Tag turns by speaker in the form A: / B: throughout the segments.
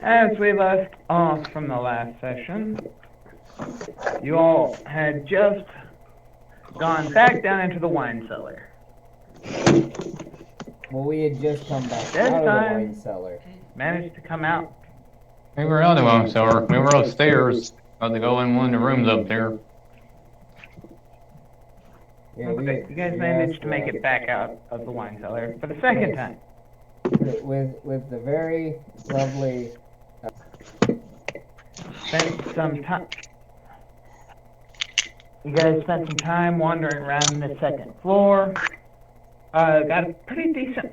A: As we left off from the last session, you all had just gone back down into the wine cellar.
B: Well, we had just come back
A: This
B: out of the
A: time-
B: wine cellar.
A: Managed to come out.
C: We were out of the wine cellar. We were upstairs. About to go in one of the rooms up there.
B: Yeah,
A: Okay, you guys managed to make it back out of the wine cellar for the second time.
B: with the very lovely.
A: Spent some time. You guys spent some time wandering around the second floor. Got a pretty decent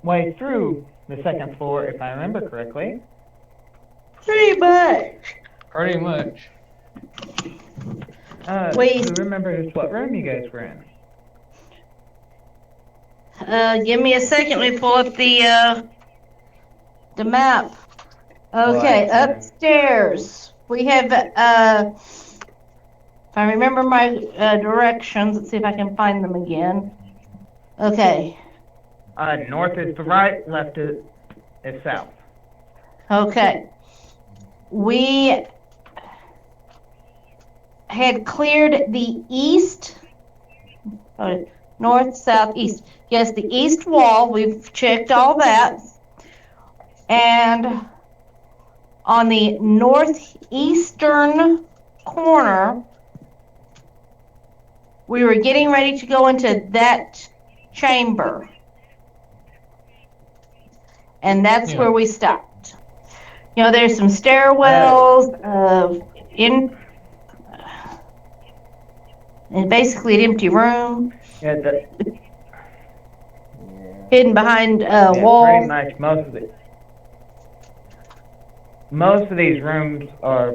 A: way through the second floor, if I remember correctly.
D: Pretty much.
C: Pretty much.
D: Wait.
A: Who remembers what room you guys were in?
D: Give me a second. Let me pull up the map. Okay,
A: Right.
D: upstairs. We have, if I remember my directions, let's see if I can find them again. Okay,
A: North is to right, left is south.
D: okay. We had cleared the east, north, south, east. Yes, the east wall, we've checked all that. And on the northeastern corner, we were getting ready to go into that chamber. And that's
C: Yeah.
D: where we stopped. You know, there's some stairwells, and basically an empty room,
A: Yeah,
B: Yeah.
D: hidden behind
A: yeah, pretty
D: walls.
A: much most of these rooms are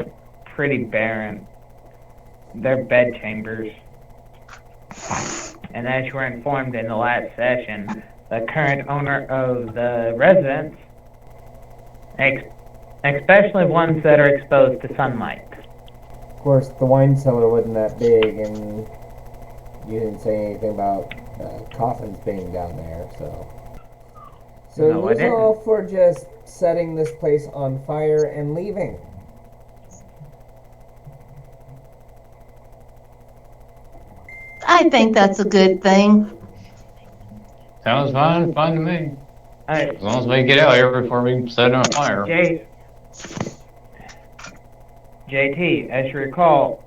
A: pretty barren. They're bed chambers. And as you were informed in the last session, the current owner of the residence, especially ones that are exposed to sunlight.
B: Of course, the wine cellar wasn't that big, and you didn't say anything about coffins being down there, so. So
A: No, I
B: it was
A: didn't.
B: all for just setting this place on fire and leaving.
D: I think that's a good thing.
C: Sounds fine. Fine to me.
A: Alright,
C: As long as we get out here before we set it on fire.
A: JT, as you recall,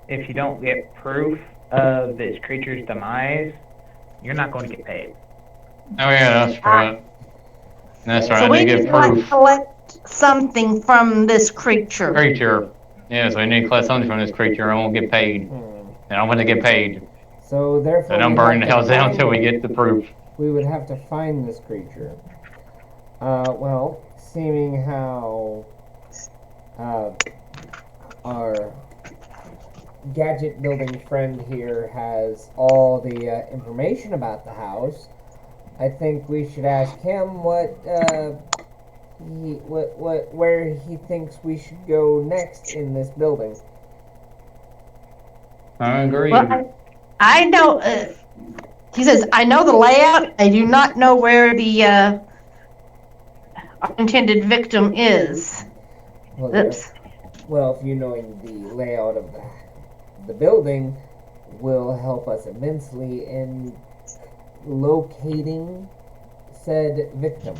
A: if you don't get proof of this creature's demise, you're not going to get paid.
C: Oh yeah, that's right. That's right.
D: So
C: I
D: we
C: need to
D: need
C: get
D: to
C: proof.
D: collect something from this creature.
C: Creature. Yeah, so I need to collect something from this creature. I won't get paid. And I'm gonna get paid.
B: So therefore,
C: So don't
B: we
C: burn the
B: have to
C: house down
B: find-
C: until we get the proof.
B: We would have to find this creature. Well, seeming how our gadget building friend here has all the information about the house, I think we should ask him where he thinks we should go next in this building.
C: I agree.
D: Well, I know, he says, I know the layout. I do not know where the intended victim is.
B: Well,
D: Oops.
B: Well, if you knowing the layout of the building will help us immensely in locating said victim.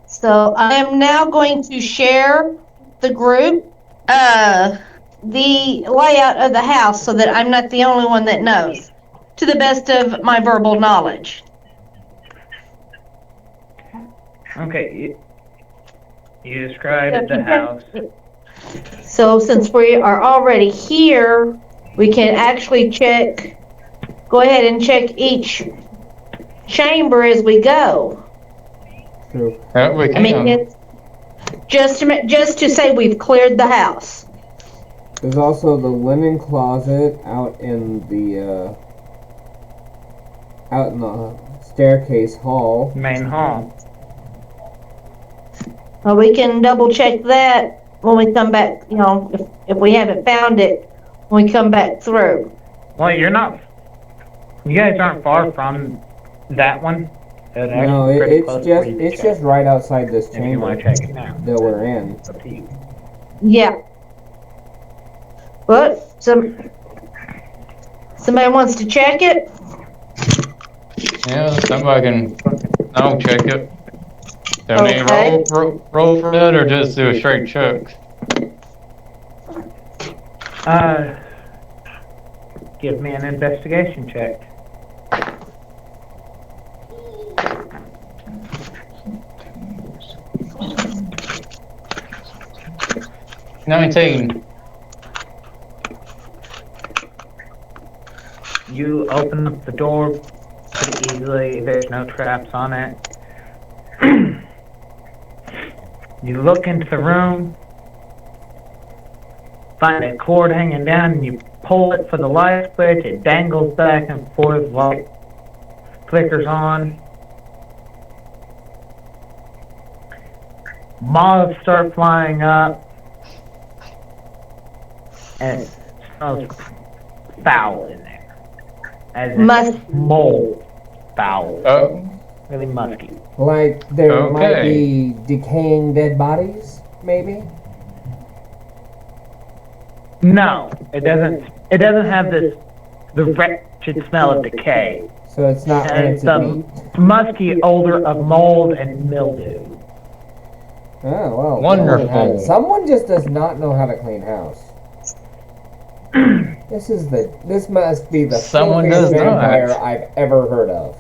D: So I am now going to share the group, the layout of the house so that I'm not the only one that knows, to the best of my verbal knowledge.
A: Okay, you described the house.
D: So since we are already here, we can actually go ahead and check each chamber as we go.
B: True.
C: Yeah, we
D: I mean,
C: can.
D: it's just to say we've cleared the house.
B: There's also the linen closet out in the staircase hall.
A: Main hall.
D: Well, we can double check that when we come back, you know, if we haven't found it, when we come back through.
A: Well, you guys aren't far from that one. It's
B: No,
A: actually pretty
B: it's
A: close
B: just
A: for you to
B: it's
A: check,
B: just right outside this
A: if you want
B: chamber
A: to check it now.
B: that we're in.
A: It's up to you.
D: Yeah. But somebody wants to check it?
C: Yeah, somebody can, I'll check it. Do we need
D: Okay.
C: roll for that or just do a straight check?
A: Give me an investigation check.
C: $19.
A: You open up the door pretty easily. There's no traps on it. You look into the room, find a cord hanging down, and you pull it for the light switch. It dangles back and forth, light flickers on. Moths start flying up, and it smells foul in there. As in mold foul.
C: Oh,
A: Really musky.
B: Like there might
C: Okay.
B: be decaying dead bodies, maybe.
A: No, it doesn't. It doesn't have the wretched smell of decay.
B: So it's not
A: And
B: rancid
A: some
B: meat.
A: musky odor of mold and mildew.
B: Oh well.
C: Wonderful.
B: Someone just does not know how to clean house. This must be the
C: Someone
B: filthiest
C: does not.
B: vampire I've ever heard of.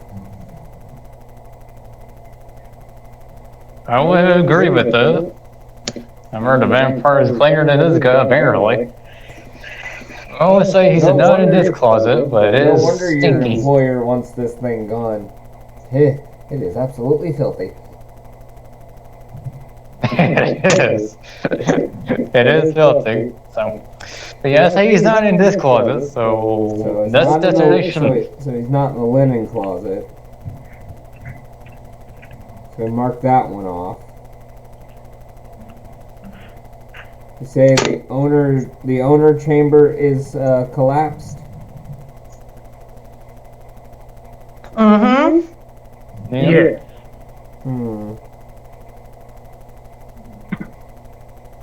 C: I would agree with that. I've heard the vampire's cleaner than this guy, apparently. I always say he's not in this closet, but it
B: No
C: is
B: wonder your
C: stinky.
B: employer wants this thing gone. It is absolutely filthy.
C: It is. It is filthy. So, but yeah, I say he's not in this closet,
B: So
C: so
B: it's
C: that's
B: not in the-
C: destination.
B: so he's not in the linen closet. So we mark that one off. You say the owner chamber is collapsed.
D: Mm-hmm.
C: Yeah.
A: Yes.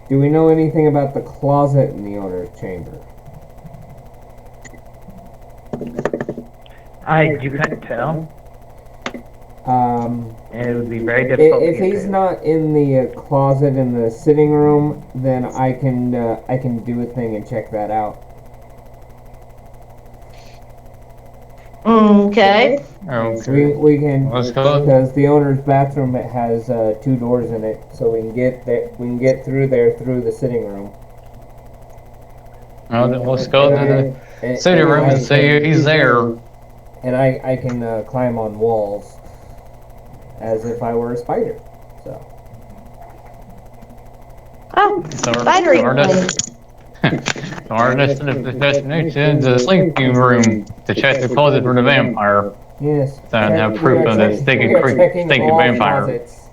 B: Do we know anything about the closet in the owner's chamber?
A: You couldn't tell. It would be very difficult.
B: If
A: to get
B: he's
A: to.
B: not in the closet in the sitting room, then I can do a thing and check that out.
D: Okay.
C: Okay.
B: We can
C: Let's go.
B: because the owner's bathroom it has 2 doors in it, so we can get there. We can get through there through the sitting room.
C: Well, then let's go to the
B: And
C: city room
B: I
C: and see
B: can-
C: if he's there.
B: And I can climb on walls as if I were a spider. So
D: Oh,
C: So
D: spidery
C: our destination is the sleeping room to check the closet for the vampire.
B: yes.
C: So I have proof of the stinky vampire.
B: Closets.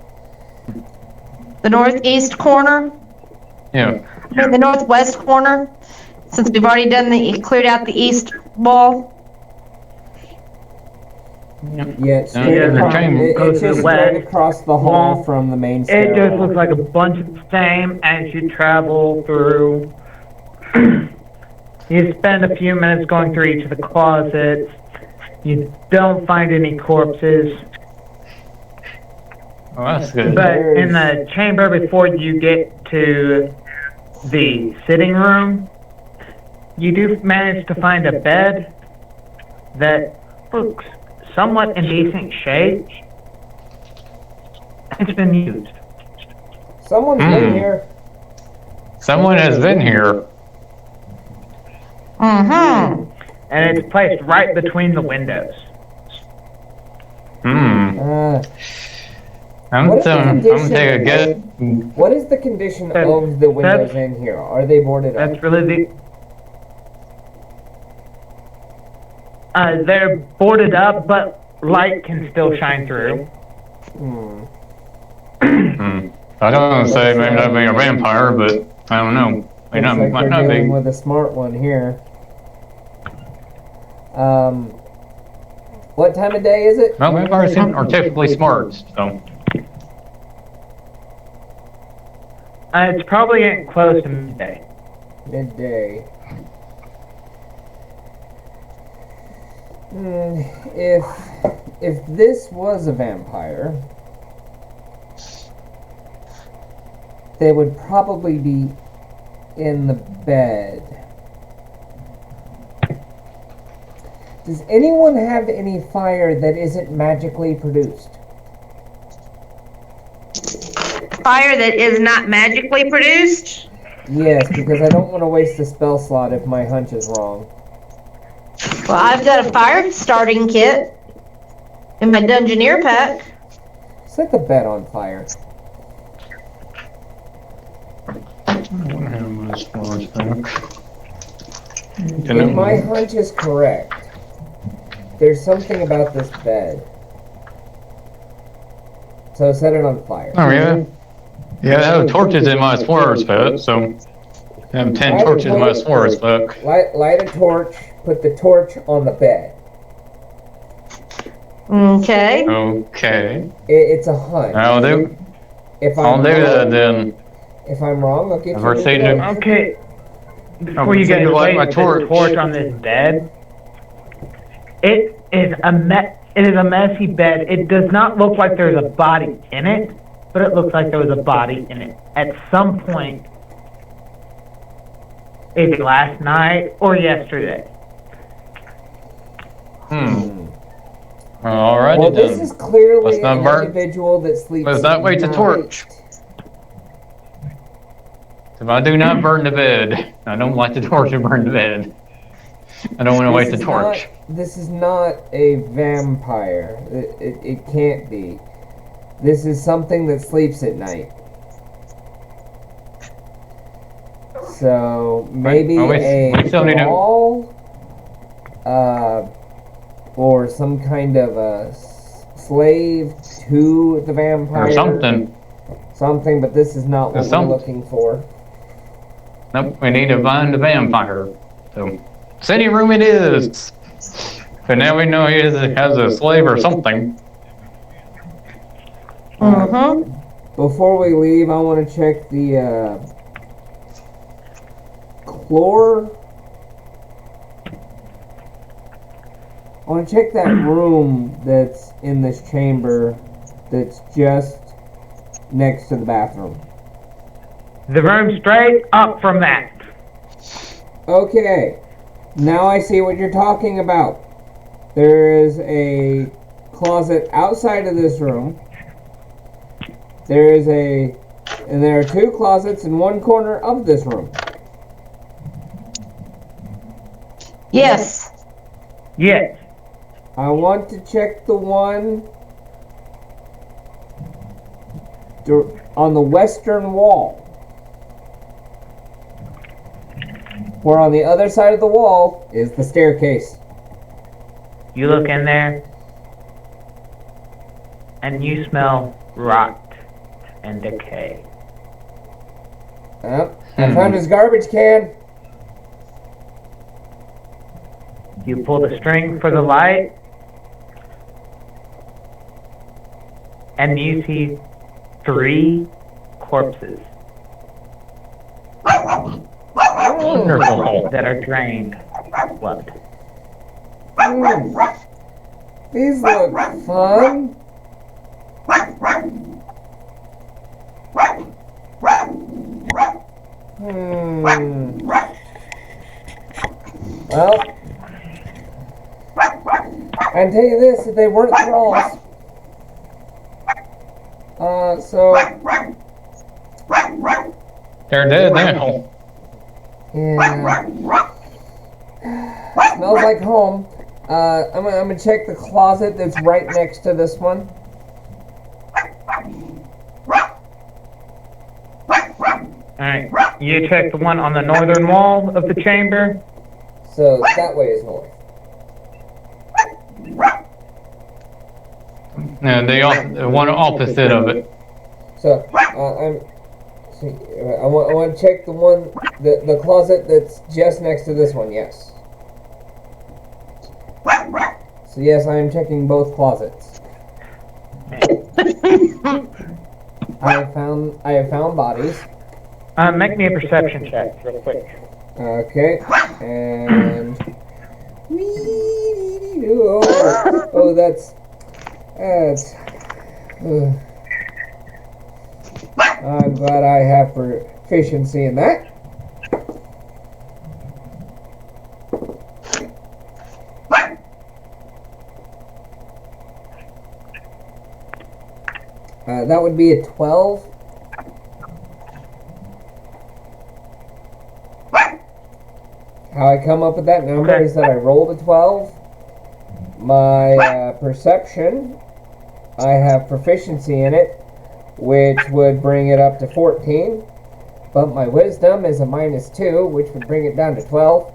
D: the northeast corner?
C: Yeah.
D: I mean, the northwest corner? Since we've already cleared out the east wall?
B: Yeah, straight
C: Yeah, the
B: across,
C: chamber
A: goes
B: it's
A: to the
B: just
A: west.
B: right across the hall
A: Wall.
B: from the main
A: It
B: stairwell.
A: just looks like a bunch of the same as you travel through. You spend a few minutes going through each of the closets. You don't find any corpses.
C: Well, that's good.
A: But in the chamber before you get to the sitting room, you do manage to find a bed that looks somewhat in decent shape. It's been used.
B: Someone's been
C: Hmm.
B: here.
C: Someone has been here.
D: Mm-hmm.
A: And it's placed right between the windows.
C: I'm
B: What is the
C: gonna
B: condition
C: take a guess.
B: What is the condition
A: That-
B: of the windows
A: that's-
B: in here? Are they boarded up?
A: That's really the... They're boarded up, but light can still shine through.
B: Hmm.
C: I don't want to say maybe not being a vampire, but I don't know. Might
B: Looks
C: not,
B: like
C: might
B: they're
C: not
B: dealing
C: be.
B: with a smart one here. What time of day is it?
C: Well, vampires are typically smart, so.
A: It's probably getting close to midday.
B: Midday. If this was a vampire, they would probably be in the bed. Does anyone have any fire that isn't magically produced?
D: Fire that is not magically produced?
B: Yes, because I don't want to waste a spell slot if my hunch is wrong.
D: Well, I've got a fire starting kit in my Dungeoneer pack.
B: Set the bed on fire. If my hunch is correct, there's something about this bed. So set it on fire.
C: Oh, yeah? Yeah, I have torches in my explorer's book, so. I have 10
B: Light a
C: torches in my
B: torch.
C: explorer's book.
B: Light a torch, put the torch on the bed.
D: Okay.
C: Okay.
B: It's a hunch.
C: I'll do,
B: If
C: I'll
B: I'm
C: do
B: wrong,
C: that then.
B: If I'm wrong, I'll get you.
C: First
B: a
C: aid
B: torch.
A: Okay. Before you
C: proceed
A: guys
C: to light my
A: light the
C: torch.
A: torch on this bed, it is a messy bed. It does not look like there's a body in it, but it looks like there was a body in it at some point, maybe last night or yesterday.
C: Alrighty
B: Well,
C: then.
B: this is clearly
C: Let's not
B: an
C: burn-
B: individual that sleeps.
C: Let's not wait to
B: at
C: torch.
B: night.
C: If I do not burn the bed, I don't like the torch to burn the bed. I don't want to waste the
B: This is
C: torch.
B: This is not a vampire. It can't be. This is something that sleeps at night. So maybe
C: Oh, we
B: a
C: still need to-
B: thrall, or some kind of a slave to the vampire.
C: Or something.
B: Something, but this is not what
C: Some-
B: we're looking for.
C: Nope, we need to find the vampire. So, city room it is. So now we know he has a slave or something.
D: Mm-hmm.
B: Before we leave, I want to check the chlor. I want to check that room that's in this chamber that's just next to the bathroom.
A: The room straight up from that.
B: Okay, now I see what you're talking about. There is a closet outside of this room. And there are two closets in one corner of this room.
D: Yes.
A: Yes.
B: I want to check the one on the western wall. Where on the other side of the wall is the staircase.
A: You look in there, and you smell rot and decay.
B: Yep. I found his garbage can.
A: You pull the string for the light, and you see 3 corpses
C: Wonderful.
A: that are drained blood.
B: These look fun. Well, I can tell you this, if they weren't thralls. So,
C: They're dead now.
B: yeah. Smells like home. I'm gonna check the closet that's right next to this one.
A: Alright, you check the one on the northern wall of the chamber.
B: So that way is north.
C: And the one opposite of it.
B: So I want to check the one, the closet that's just next to this one. Yes. So So yes, I am checking both closets. I have found bodies.
A: Make me a perception check real quick.
B: Okay, and oh, that's I'm glad I have proficiency in that. That would be a 12. How I come up with that number
A: Okay.
B: is that I rolled a 12. My perception, I have proficiency in it, which would bring it up to 14. But my wisdom is a -2, which would bring it down to 12.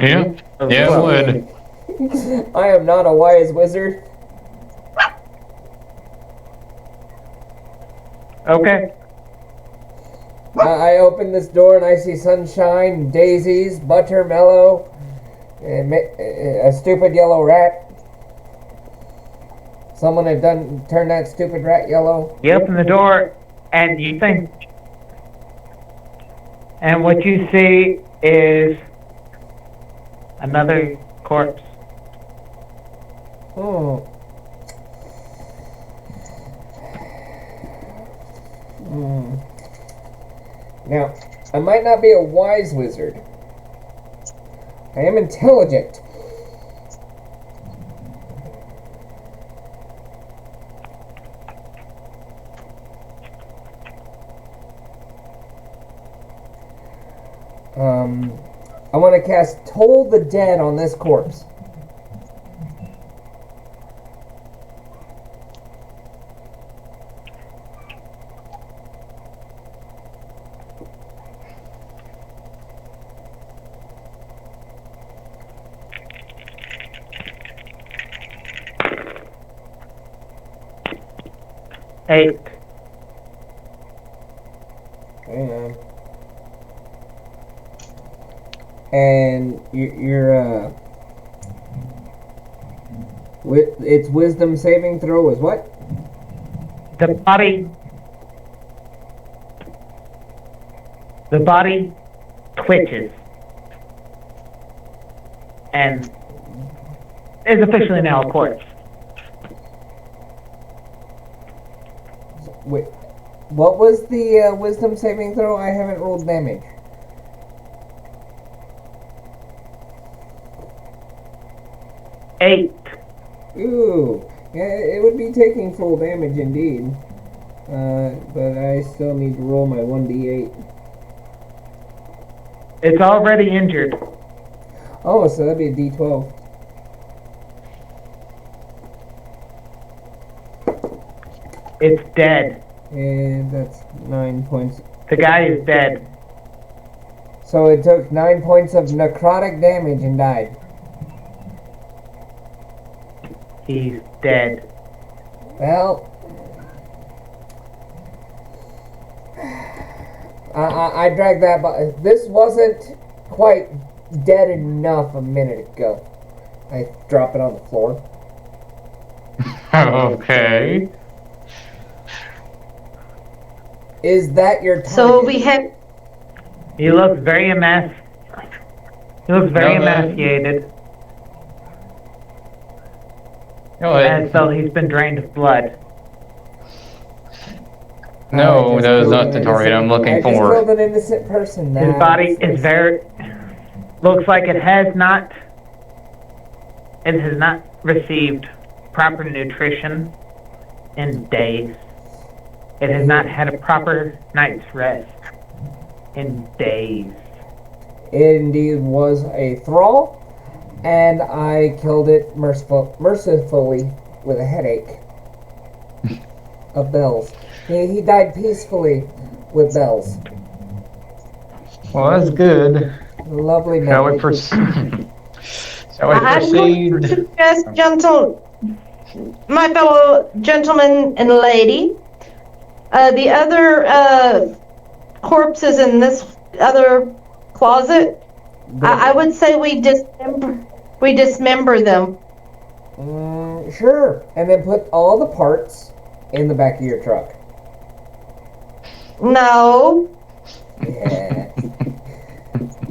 C: Yeah, yeah, it would.
B: I am not a wise wizard.
A: Okay.
B: I open this door and I see sunshine, daisies, buttermellow, and a stupid yellow rat. Someone had turned that stupid rat yellow.
A: You open the door, and you think, and what you see is another corpse.
B: Hmm. Hmm. Now, I might not be a wise wizard. I am intelligent. I want to cast Toll the Dead on this corpse.
A: Eight.
B: Hang on. And your its wisdom saving throw is what?
A: The body twitches and is officially now a corpse.
B: Wait, what was the wisdom saving throw? I haven't rolled damage.
A: Eight.
B: Ooh, yeah, it would be taking full damage indeed. But I still need to roll my 1d8.
A: It's already injured.
B: Oh, so that'd be a d12.
A: It's dead.
B: And that's 9 points.
A: The guy is dead.
B: So it took 9 points of necrotic damage and died.
A: He's dead.
B: Well, I dragged that, but this wasn't quite dead enough a minute ago. I drop it on the floor.
C: Okay.
B: Is that your target?
D: So we have,
A: He looks very emaciated,
C: Go
A: as
C: ahead.
A: though he's been drained of blood.
C: No,
B: I just
C: that was
B: killed
C: not
B: an
C: the target I'm
B: innocent-
C: looking
B: I just
C: for.
B: killed an innocent person.
A: His body is very, looks like it has not received proper nutrition in days. It has not had a proper night's rest in days.
B: It indeed was a thrall, and I killed it mercifully with a headache of bells. He died peacefully with bells.
C: Well, that's good.
B: Lovely
C: Shall we
B: memory.
C: Shall we
D: I'm going to
C: proceed?
D: suggest, my fellow gentleman and lady, the other corpses in this other closet? I would say we dismember them.
B: Sure. And then put all the parts in the back of your truck.
D: No.
B: Yeah.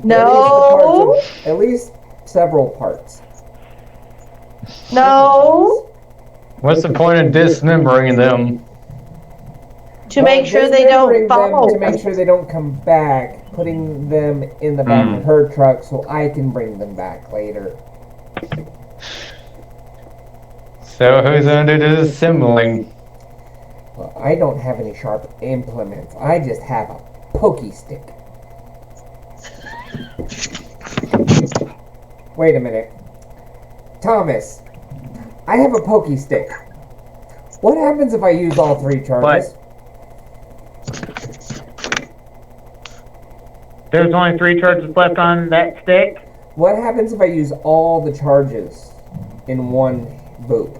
D: No.
B: At least several parts.
D: No.
C: What's the point of dismembering them?
D: To make sure they don't
B: Dismembering them
D: fall.
B: to make sure they don't come back. Putting them in the back of her truck so I can bring them back later.
C: So who's gonna do the assembling?
B: Well, I don't have any sharp implements. I just have a pokey stick. Wait a minute. Thomas, I have a pokey stick. What happens if I use all 3 charges?
A: There's only 3 charges left on that stick.
B: What happens if I use all the charges in one boop?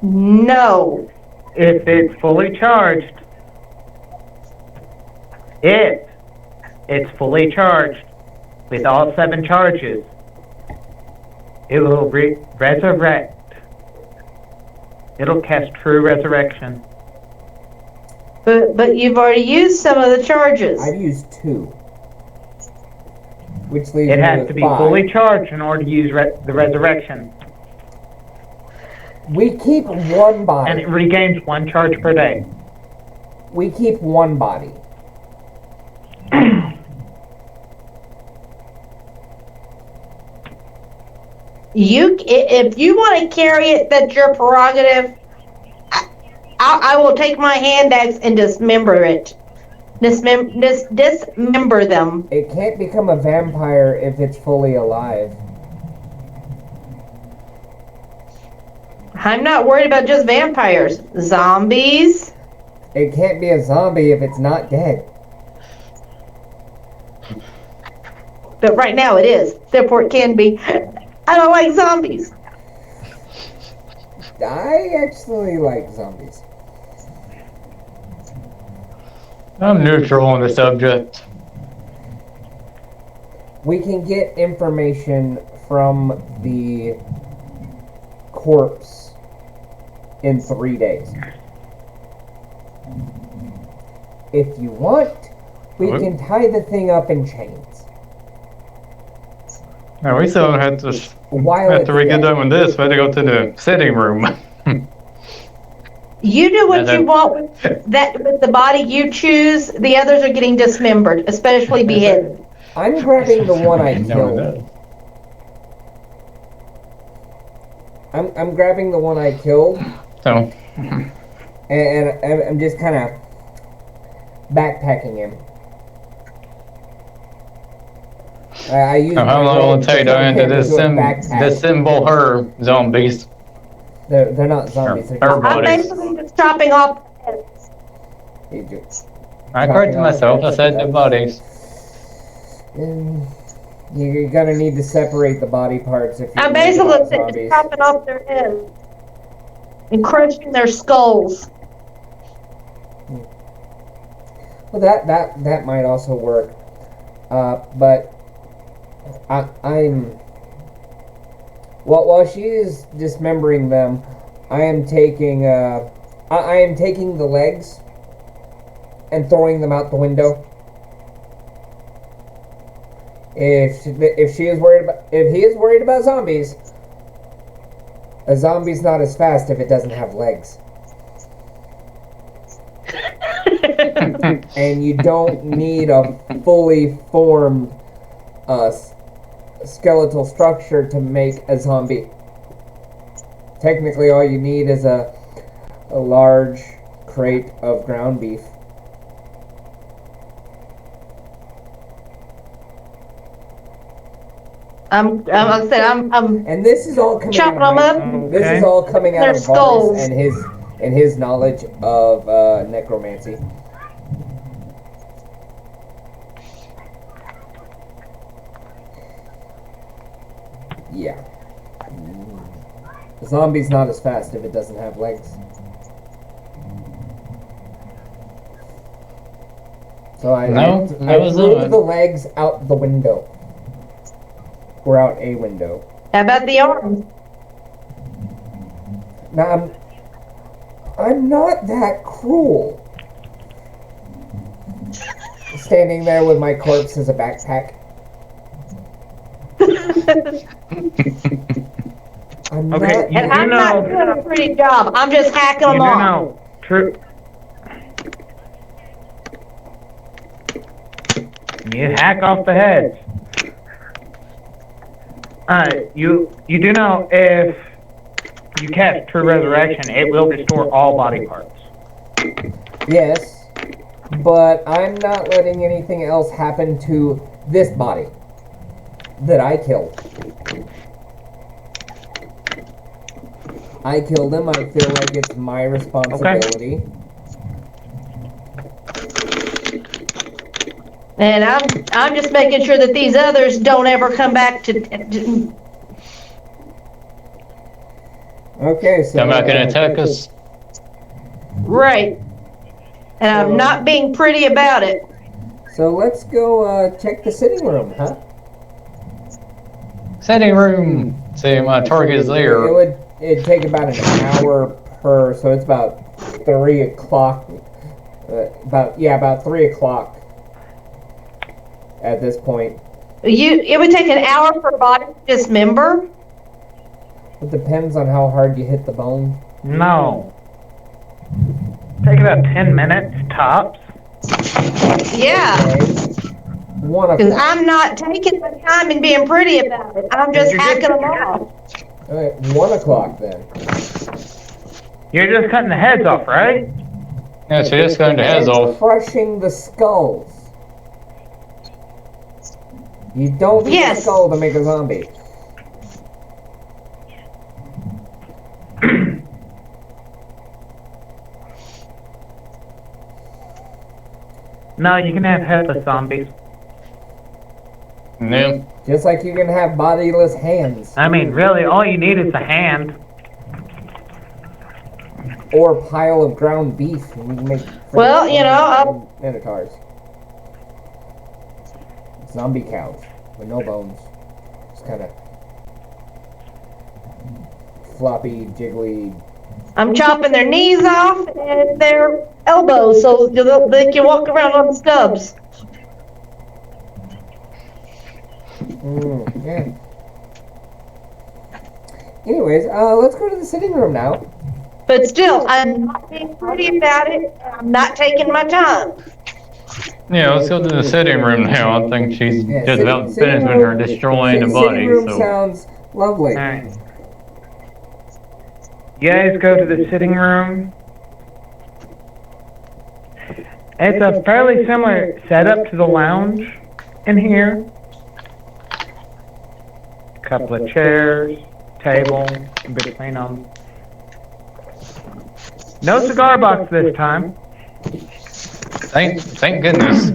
D: No.
A: If it's fully charged, if it's fully charged with all 7 charges, it will resurrect. It'll cast true resurrection.
D: But you've already used some of the charges.
B: I've used 2. Which leaves
A: It
B: me
A: has
B: with
A: to be
B: 5.
A: fully charged in order to use the resurrection.
B: We keep one body.
A: And it regains 1 charge per day.
B: We keep one body.
D: If you want to carry it, that's your prerogative. I will take my hand axe and dismember it. Dismember them.
B: It can't become a vampire if it's fully alive.
D: I'm not worried about just vampires. Zombies.
B: It can't be a zombie if it's not dead.
D: But right now it is. Therefore it can be. I don't like zombies.
B: I actually like zombies.
C: I'm neutral on the subject.
B: We can get information from the corpse in 3 days. If you want, we
C: What?
B: can tie the thing up in chains.
C: Now we still have to
B: While
C: after we
B: it's
C: get
B: dead.
C: done with this, we have to go to the sitting room.
D: You do what
C: And
D: you
C: then-
D: want with the body you choose. The others are getting dismembered, especially beheaded.
B: I'm grabbing the one I
C: No,
B: killed.
C: no.
B: I'm grabbing the one I killed,
C: So
B: and I'm just kind of backpacking him. I use
C: how long will it take to
B: backpack.
C: disassemble her zombies?
B: They're not zombies. They're
C: Her
B: just
D: I'm
C: bodies.
D: basically just chopping off heads.
B: You do.
C: I corrected myself. I said the bodies.
B: And you're gonna need to separate the body parts if you
D: I'm
B: want
D: basically
B: zombies.
D: chopping off their heads and crushing their skulls.
B: Well, that might also work. But I'm while she is dismembering them, I am taking the legs and throwing them out the window. If he is worried about zombies, a zombie's not as fast if it doesn't have legs. And you don't need a fully formed skeletal structure to make a zombie. Technically, all you need is a large crate of ground beef.
D: Like I said, I'm
B: And this is all coming
D: chopping
B: out
D: them
B: of
D: up.
B: this is all coming out
D: Their
B: of
D: skulls.
B: Varys and his knowledge of necromancy. Yeah. A zombie's not as fast if it doesn't have legs. So I
C: No,
B: I
C: that was
B: threw
C: not.
B: the legs out the window. Or out a window.
D: How about the arms?
B: Now I'm not that cruel. Standing there with my corpse as a backpack. I'm
A: Okay,
B: not.
A: you
D: And
A: do
D: I'm not
A: know.
D: doing a pretty job. I'm just hacking
A: You
D: them
A: do
D: off.
A: know. True. You hack off the heads. You do know if you cast True Resurrection, it will restore all body parts.
B: Yes, but I'm not letting anything else happen to this body that I killed. I killed him. I feel like it's my responsibility.
D: And I'm just making sure that these others don't ever come back to
B: Okay, so
C: Come back and attack us.
D: right. And I'm not being pretty about it.
B: So let's go check the sitting room, huh?
C: Sitting room. See, my target is there.
B: It'd take about an hour per, so it's about 3 o'clock. About 3 o'clock at this point.
D: It would take an hour for body to dismember.
B: It depends on how hard you hit the bone.
A: No. Take about 10 minutes tops.
D: Yeah.
B: Okay. 1
D: Because
B: o'clock.
D: I'm not taking the time and being pretty about it. I'm just hacking them off.
B: Alright, 1 o'clock then.
A: You're just cutting the heads off, right?
C: Yeah, so just going to heads
B: And
C: off.
B: crushing the skulls. You don't need a
D: Yes.
B: skull to make a zombie.
A: No, you can have headless zombies.
C: Yeah.
B: Just like you can have bodiless hands.
A: I mean, really, all you need is a hand.
B: Or a pile of ground beef. And you can make
D: Well, you know,
B: minotaurs. Zombie cows with no bones. Just kind of floppy, jiggly.
D: I'm chopping their knees off and their elbows so they can walk around on stubs.
B: Yeah. Anyways, let's go to the sitting room now.
D: But still, I'm not being pretty about it. I'm not taking my time.
C: Yeah, let's go to the sitting room now. I think she's
B: Yeah,
C: just about finished with her destroying the body.
B: Sitting room
C: So
B: sounds lovely.
A: Alright. You guys go to the sitting room. It's a fairly similar setup to the lounge in here. Couple of chairs, table in between them. No cigar box this time.
C: thank goodness.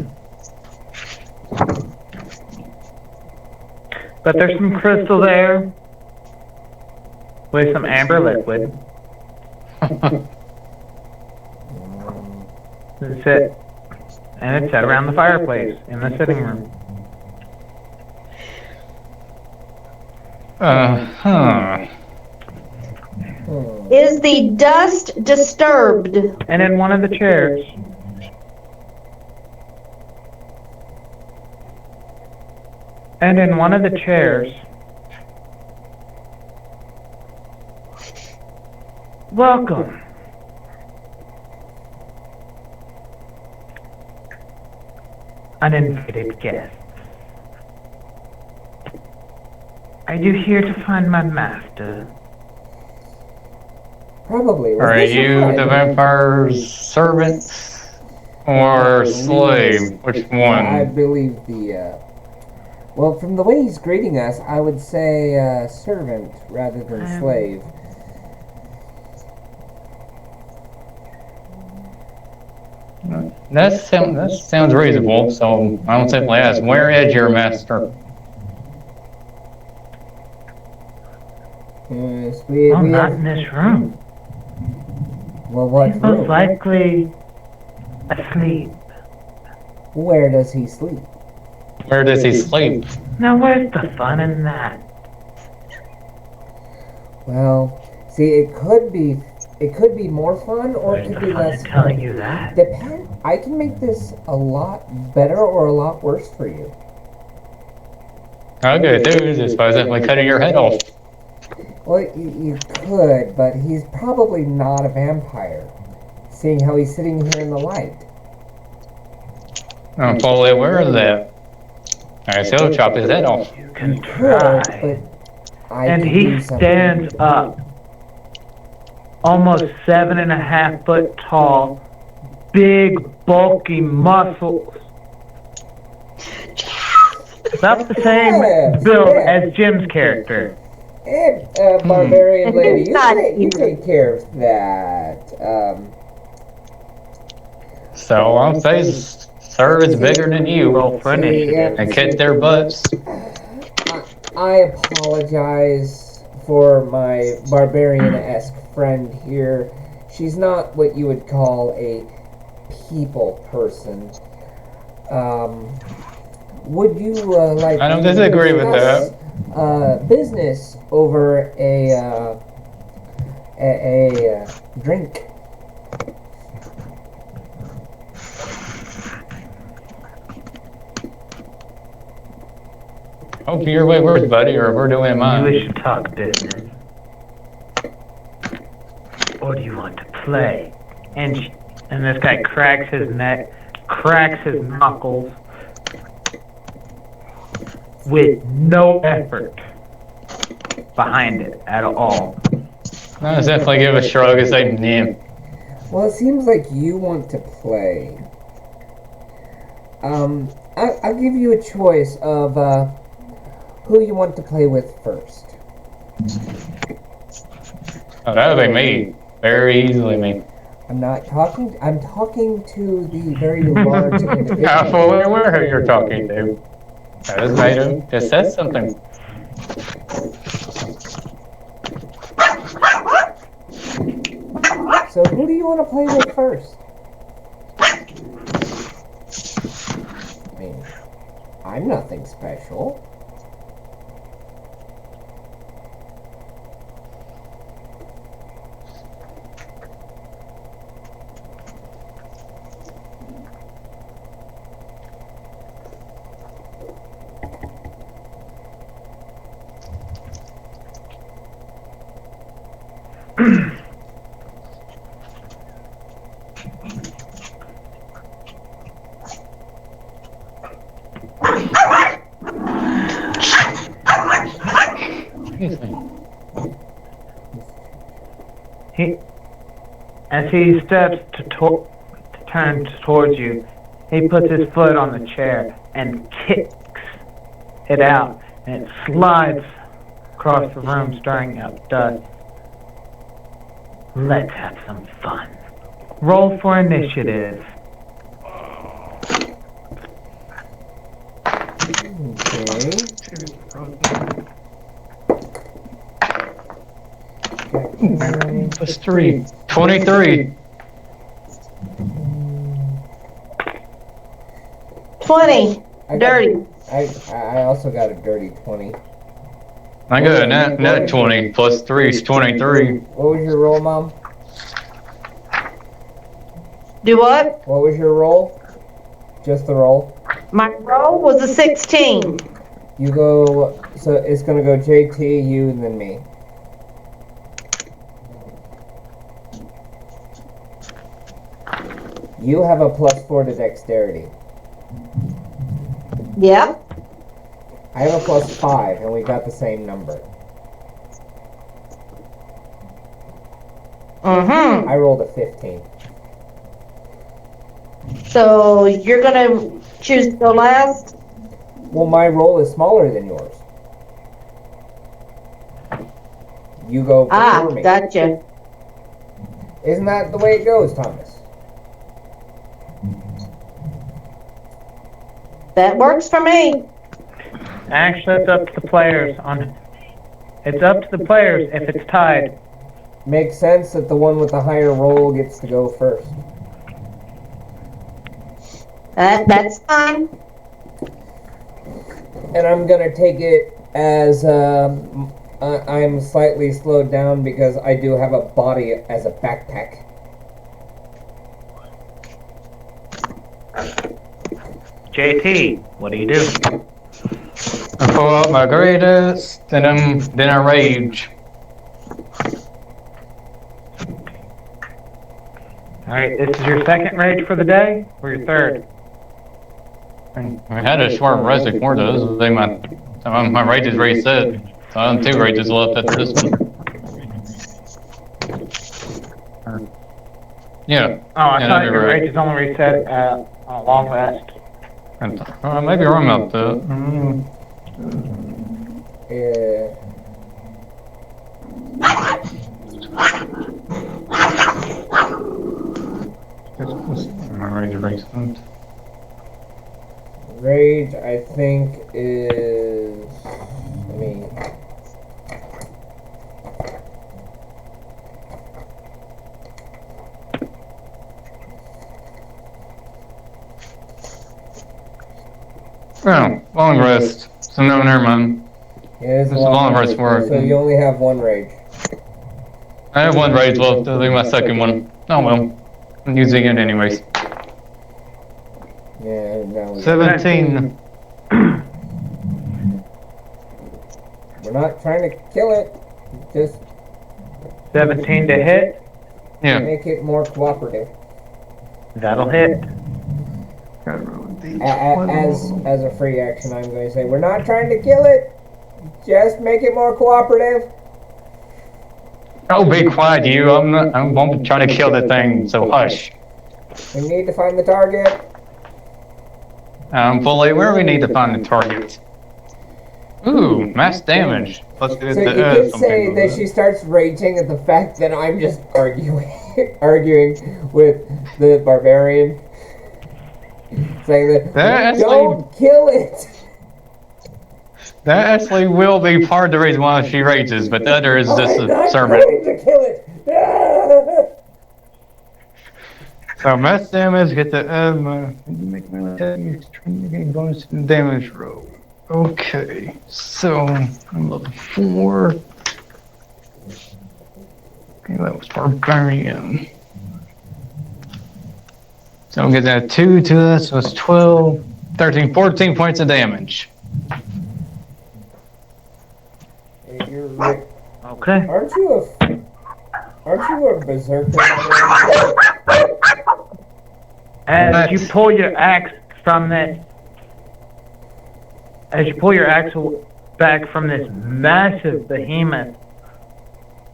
A: But there's some crystal there with some amber liquid. That's it. And it's set around the fireplace in the sitting room.
C: Huh.
D: Is the dust disturbed?
A: And in one of the chairs. And in one of the chairs. Welcome. Uninvited guests. Are you here to find my master?
B: Probably. Was
C: Are
B: this your
C: you
B: friend?
C: the vampire's servant or slave? Which
B: I
C: one?
B: believe the. Well, from the way he's greeting us, I would say servant rather than slave.
C: That sounds reasonable. So I don't simply ask, where is your master?
B: Yes, we
A: Not
B: have.
A: in this room.
B: Well, what
A: He's most
B: room?
A: likely asleep.
B: Where does he sleep?
C: Where does he sleep?
A: Now, where's the fun in that?
B: Well, see, it could be more fun, or it
A: Where's
B: could
A: the
B: be
A: fun
B: less
A: in telling
B: fun.
A: you that?
B: I can make this a lot better or a lot worse for you.
C: Okay, dude, just by cutting your head off.
B: Well, you could, but he's probably not a vampire, seeing how he's sitting here in the light.
C: I'm fully aware of that. I still chop his head off.
A: You can
B: You could,
A: try.
B: but I
A: And
B: could
A: he
B: do something.
A: stands up, almost 7.5 foot tall, big, bulky muscles. About the same build as Jim's character.
B: Barbarian lady,
D: Not
B: you take care of that.
C: So I'll say, sir is bigger than you.
A: Roll for initiative.
C: And kick their butts.
B: I apologize for my barbarian-esque friend here. She's not what you would call a people person. Would you like?
C: I don't
B: to
C: disagree with
B: discuss, business over a drink.
C: Hope your way works, buddy, or we're doing
A: You
C: mine.
A: should talk business. Or do you want to play? And this guy cracks his neck, cracks his knuckles with no effort behind it at all.
C: I just definitely give a shrug and say, nah.
B: Well, it seems like you want to play. I'll give you a choice of who you want to play with first.
C: Oh, that would be me. Very easily me.
B: I'm talking to the very large individual.
C: I'm fully aware who you're talking to. I just made him. Just said something.
B: So who do you want to play with first? I mean, I'm nothing special.
C: Excuse me.
A: As he steps to turn towards you, he puts his foot on the chair and kicks it out, and it slides across the room, stirring up dust. Let's have some fun. Roll for initiative.
B: Okay.
C: Plus 3. 23.
D: 20.
B: I got-
D: Dirty.
B: I also got a dirty 20.
C: I got a net 20. Plus 3 is 23.
B: What was your roll, Mom?
D: Do what?
B: What was your roll? Just the roll?
D: My roll was a 16.
B: You go, so it's gonna go JT, you, and then me. You have a +4 to dexterity.
D: Yep.
B: I have a +5, and we got the same number.
D: Mm-hmm.
B: I rolled a 15.
D: So you're gonna choose to go last?
B: Well, my roll is smaller than yours. You go before me.
D: Gotcha.
B: Isn't that the way it goes, Thomas?
D: That works for me.
A: Actually, it's up to the players It's up to the players if it's tied.
B: Makes sense that the one with the higher roll gets to go first.
D: That's fine.
B: And I'm gonna take it as I'm slightly slowed down because I do have a body as a backpack.
A: JT, what do you do?
C: I pull out my greatest, then I rage.
A: Alright, this is your second rage for the day, or your third?
C: I had a short rest before this. My rage is reset. So I have 2 rages left after this one. Yeah.
A: Oh, I
C: Yeah,
A: thought
C: you're
A: your
C: right.
A: rage is only reset on a long rest.
C: Maybe I'm up to it.
B: Yeah.
C: My rage is reset.
B: Rage, I think, is. Let me.
C: Oh, long rest. So no, never mind.
B: Yeah,
C: This is long rest for
B: So you only have 1 rage.
C: I have 1 rage left. That'll be my second one. Oh well. I'm using it anyways.
B: Yeah, now we
C: 17.
B: We're not trying to kill it. Just
A: 17 to hit,
C: Yeah.
B: make it more cooperative.
A: that'll hit.
B: As a free action, I'm going to say we're not trying to kill it. Just make it more cooperative.
C: Oh, be quiet, you. I'm trying to kill the thing, so hush.
B: We need to find the target.
C: Fully where we need to find the target. Ooh, mass damage. Let's do
B: So you could say that she starts raging at the fact that I'm just arguing with the barbarian, saying that
C: That actually-
B: don't kill it.
C: That actually will be part of the reason why she rages, but the other is just
B: I'm
C: a
B: not
C: sermon.
B: going to kill it.
C: So mass damage, get the make my damage, trying to gain bonus to the damage roll. Okay, so I'm level 4. Okay, that was barbarian. So we'll get that 2 to this, so it's 12, 13, 14 points of damage.
A: Okay.
B: Aren't you a berserker?
A: As you pull your axe from this, back from this massive behemoth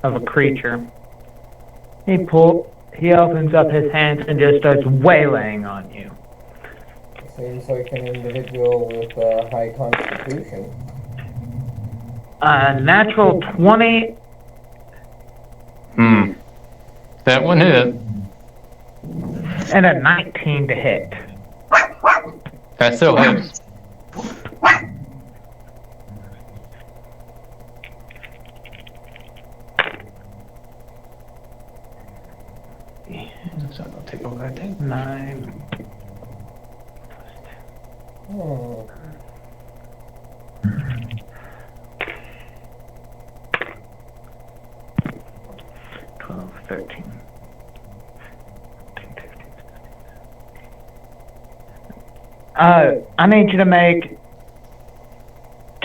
A: of a creature, he opens up his hands and just starts waylaying on you.
B: Seems like an individual with a high constitution.
A: Natural 20
C: That one hit.
A: and a 19 to hit.
C: That still hits. So I'll take over that thing.
A: 9.
B: Hmm.
A: 12, 13. I need you to make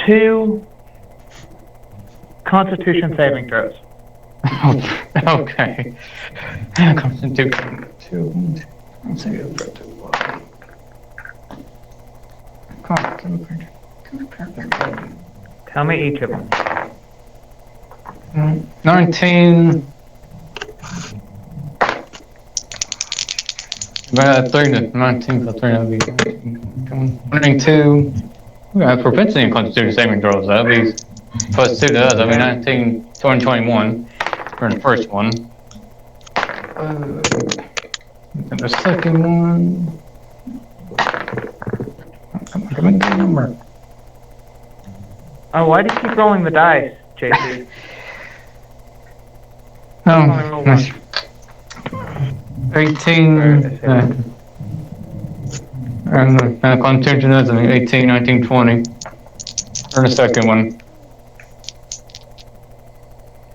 A: 2 Constitution saving throws.
C: Okay. Constitution. 2. Let's see.
A: Tell me each of them.
C: 19. About 3 to 19 plus 3 that'll be 22. We got propensity and constitution saving throws. That'll be plus 2 to us. That'll be 19, 20, 21 for the first one. And the second one. Come on, give me the number.
A: Oh, why do you keep rolling the dice, JP? Only roll
C: Oh, 18. And the Constitution is in 18, 19, 20. Or the second one.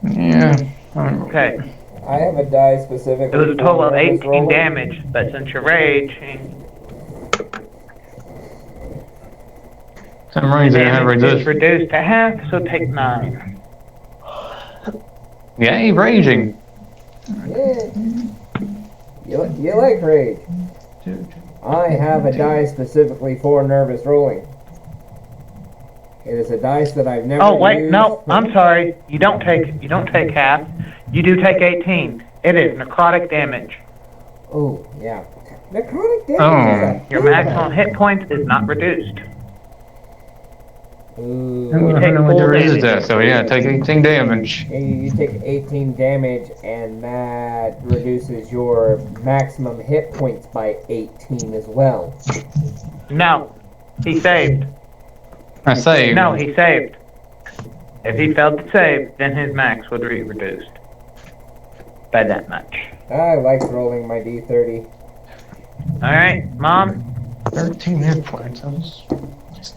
C: Yeah.
A: Okay.
B: I have a die specific.
A: It was a total of 18 damage, but since you're raging,
C: Some reason I have
A: damage is
C: resist.
A: reduced to half, so take 9.
C: Yay, raging.
B: Yeah. You like rage. I have a die specifically for nervous rolling. It is a dice that I've never
A: Oh wait,
B: used.
A: no, I'm sorry. You don't take half. You do take 18. It is necrotic damage.
B: Oh, yeah. Necrotic damage
C: Oh.
B: is a
A: Your
B: good
A: maximum hit points is not reduced.
B: Ooh.
C: I
A: take
C: don't know what
A: full
C: there is
A: damage.
C: that, so yeah, take 18 damage.
B: You take 18 damage, and that reduces your maximum hit points by 18 as well.
A: No, he saved.
C: I say,
A: No, he saved. If he failed to save, then his max would be reduced by that much.
B: I like rolling my d30.
A: All right, Mom.
C: 13 hit points.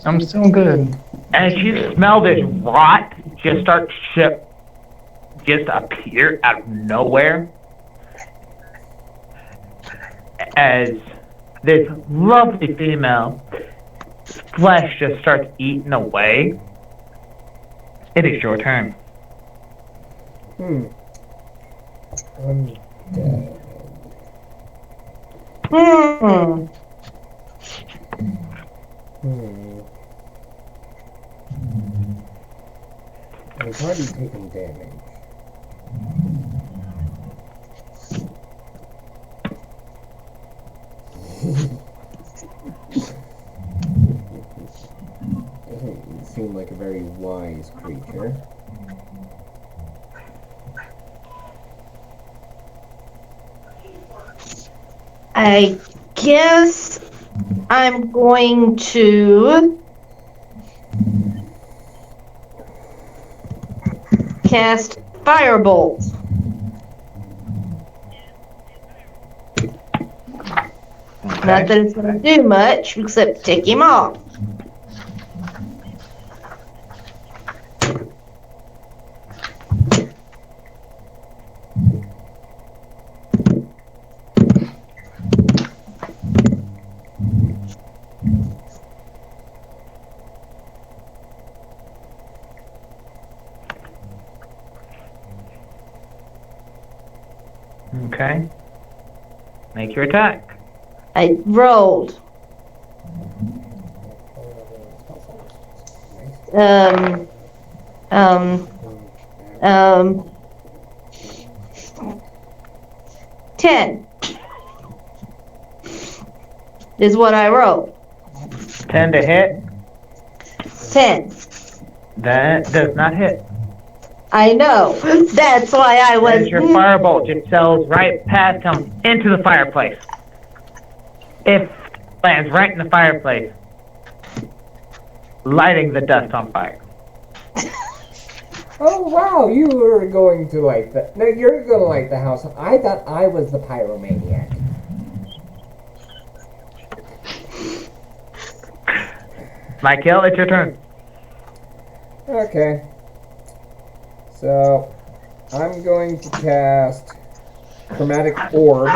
C: I'm still good.
A: As you smell this rot just appear out of nowhere, as this lovely female flesh just starts eating away, it is your turn.
D: Hmm.
B: I've already taken damage. Doesn't seem like a very wise creature.
D: I guess I'm going to cast Firebolt. Not that it's going to do much except take him off.
A: Okay. Make your attack.
D: I rolled. Um, um, 10 is what I rolled.
A: 10 to hit.
D: 10.
A: That does not hit.
D: I know. That's why I was.
A: As your firebolt just sails right past him into the fireplace. It lands right in the fireplace, lighting the dust on fire.
B: Oh wow, you were going to light the... No, you're gonna light the house. I thought I was the pyromaniac.
A: Michael, it's your turn.
B: Okay. So, I'm going to cast Chromatic Orb.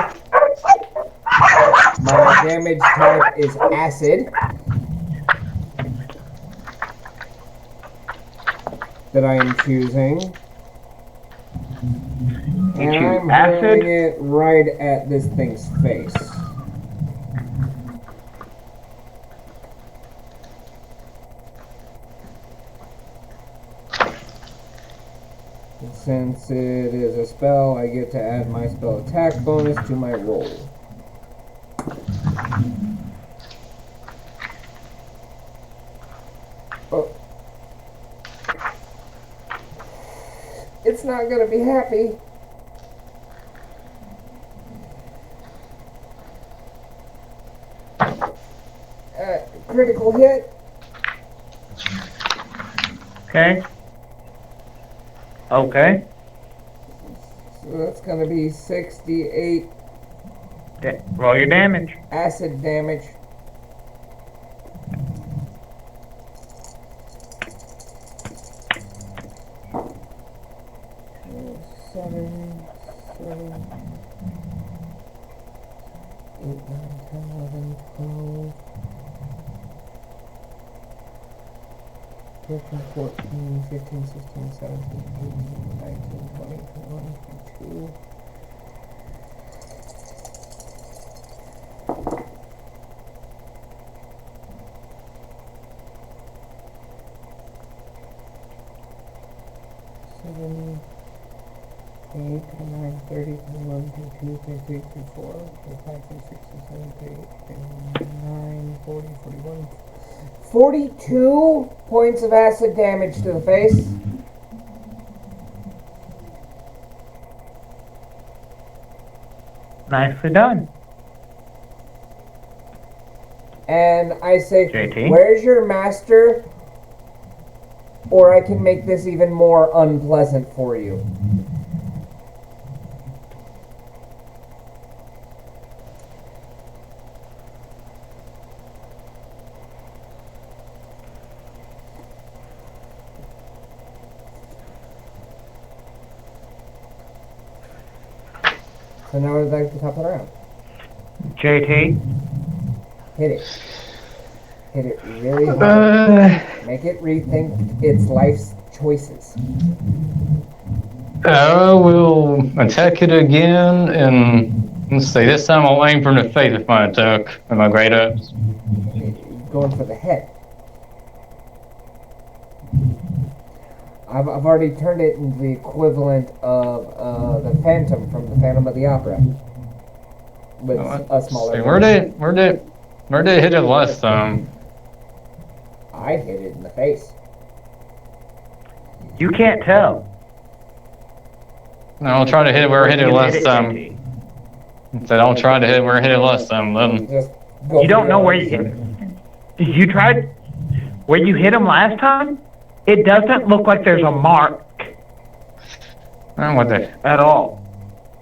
B: My damage type is Acid. That I am choosing. And
A: choose
B: I'm
A: acid?
B: hurling it right at this thing's face. And since it is a spell, I get to add my spell attack bonus to my roll. Oh. It's not gonna be happy. Critical hit.
A: Okay. Okay.
B: So that's gonna be 68
A: Roll your damage.
B: acid damage. 7, 8, 9, 10, 11, 12, 13, 14, 15, 16, 17, 18, 19, 20, 21, 22. Seven, 8, 9, 30, 31, 32, 33, 34, 35, 36, 37, 38, 39, 40, 41. 42 points of acid damage to the face.
A: Nicely done.
B: And I say,
A: JT?
B: where's your master? Or I can make this even more unpleasant for you. So now we're back to the top of the round.
A: JT?
B: Hit it. Hit it really hard. Make it rethink its life's choices.
C: I will attack it again, and let's see, this time I'll aim for the face with my attack, with my great axe.
B: Going for the head. I've already turned it into the equivalent of the Phantom from the Phantom of the Opera. With a smaller.
C: See, where did it hit it last time?
B: I hit it in the face.
A: You can't tell.
C: No, I'll try to hit it where it hit it
A: You
C: last
A: hit it,
C: time.
A: JT.
C: Said I'll try to hit it where it hit it last time, then.
B: Just go
A: You don't
B: for
A: know
B: the
A: where
B: other
A: you
B: side.
A: You tried where you hit him last time? It doesn't look like there's a mark
C: What the?
A: at all.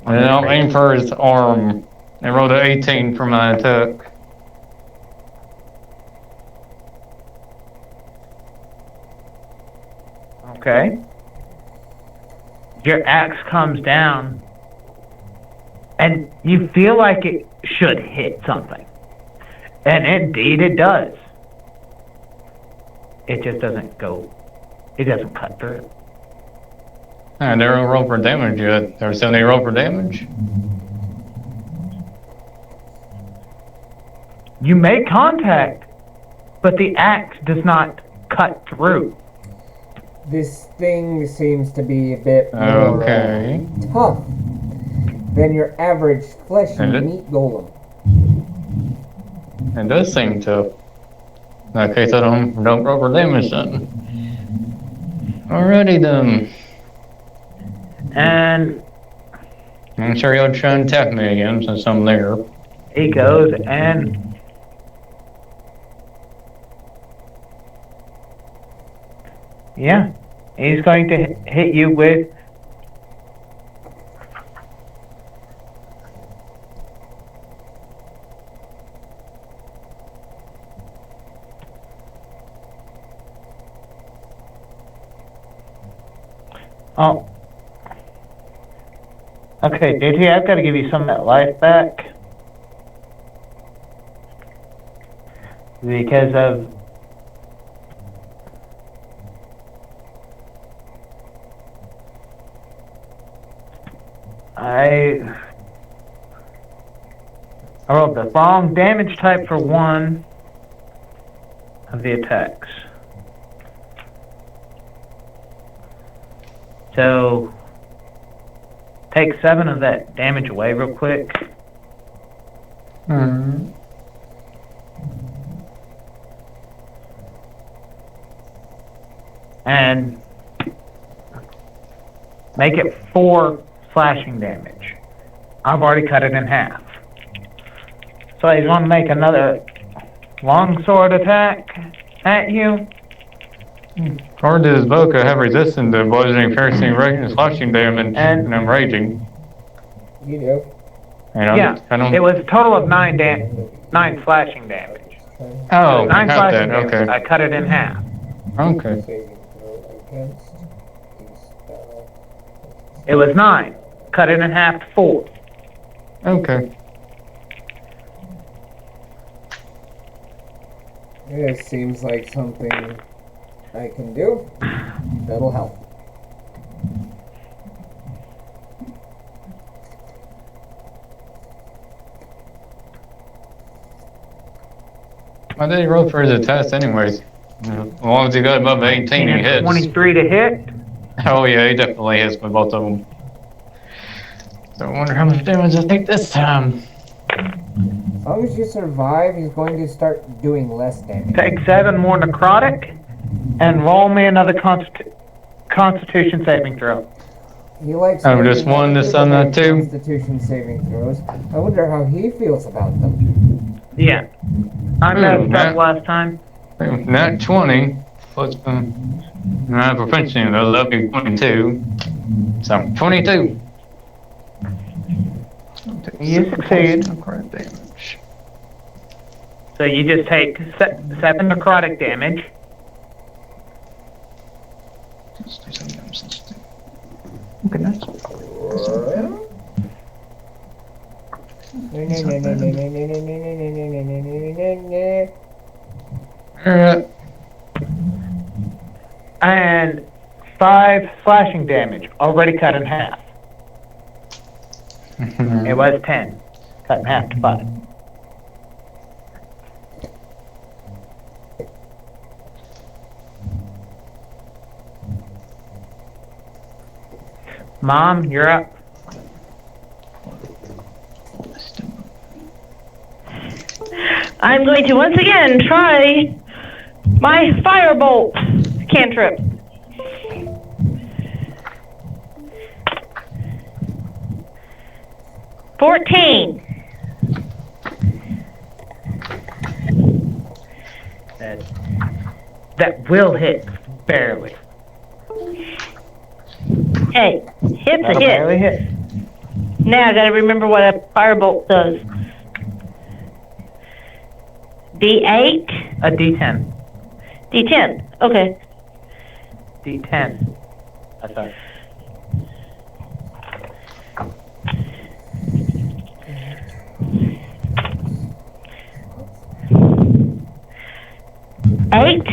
C: And then I'll aim for his arm. I rolled an 18 for my attack.
A: Okay. Your axe comes down, and you feel like it should hit something. And indeed it does. It just doesn't go, it doesn't cut through.
C: I never rolled for damage yet. There's 70 roll for damage.
A: You make contact, but the axe does not cut through.
B: This thing seems to be a bit more
C: Okay.
B: tough than your average flesh
C: And
B: and
C: it-
B: meat golem.
C: It does seem tough. In that case, I don't roll for damage then. Alrighty then.
A: And
C: I'm sure you'll try and attack me again since I'm there.
A: he goes and yeah, he's going to hit you with oh. Okay, JT, I've got to give you some of that life back. Because of I rolled the wrong damage type for one of the attacks. So take 7 of that damage away real quick. And make it 4 slashing damage. I've already cut it in half. So he's going to make another longsword attack at you.
C: According to this book, I have resistance to bludgeoning, piercing, and slashing damage,
A: And-
C: and I'm raging.
B: You do.
C: And I'm,
A: Yeah,
C: I don't,
A: it was a total of 9 slashing damage.
C: oh,
A: 9
C: I got
A: slashing
C: that,
A: damage. I
C: okay.
A: cut it in half.
C: Okay.
B: Saving throw against the spell.
A: It was 9. Cut it in half to 4.
C: Okay.
B: This seems like something I can do. That'll help.
C: I did roll for the test anyways. As long as he got above 18, he
A: And
C: hits.
A: 23 to hit.
C: Oh yeah, he definitely hits with both of them. So I wonder how much damage I take this time.
B: As long as you survive, he's going to start doing less damage.
A: Take 7 more necrotic. And roll me another constitution saving throw.
B: He likes.
C: Oh, just one this on that too?
B: Constitution saving throws. I wonder how he feels about them.
A: Yeah. I messed
C: Matt.
A: up last time.
C: Nat 20 plus my proficiency, though, lucky 22. So 22.
A: You succeed.
C: Necrotic damage.
A: So you just take 7 necrotic damage.
C: Okay, nice. Alright.
A: And 5 slashing damage, already cut in half. It was 10. Cut in half to 5. Mom, you're up.
E: I'm going to once again try my firebolt cantrip. $14.
A: That will hit, barely.
E: Hey, hit's a
A: That'll
E: hit.
A: barely hit.
E: Now I gotta remember what a firebolt does. D8?
A: A D10.
E: D10. Okay.
A: D10. That's all.
E: Eight.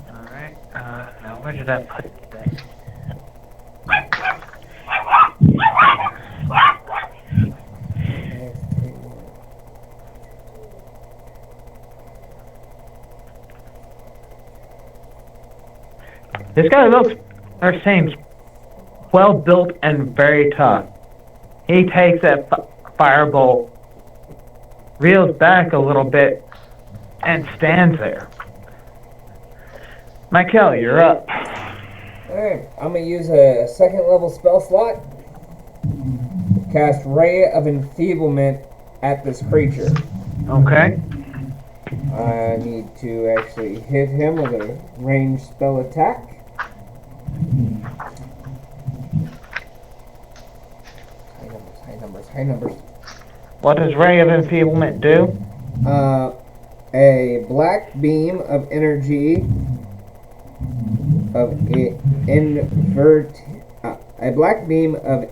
A: Alright, now where did I put that? This guy looks, or seems, well built and very tough. He takes that firebolt, reels back a little bit, and stands there. Michael, you're up.
B: Alright, I'm gonna use a second level spell slot. Cast Ray of Enfeeblement at this creature.
A: Okay.
B: I need to actually hit him with a ranged spell attack. High numbers.
A: What does Ray of Enfeeblement do?
B: A black beam of energy of a black beam of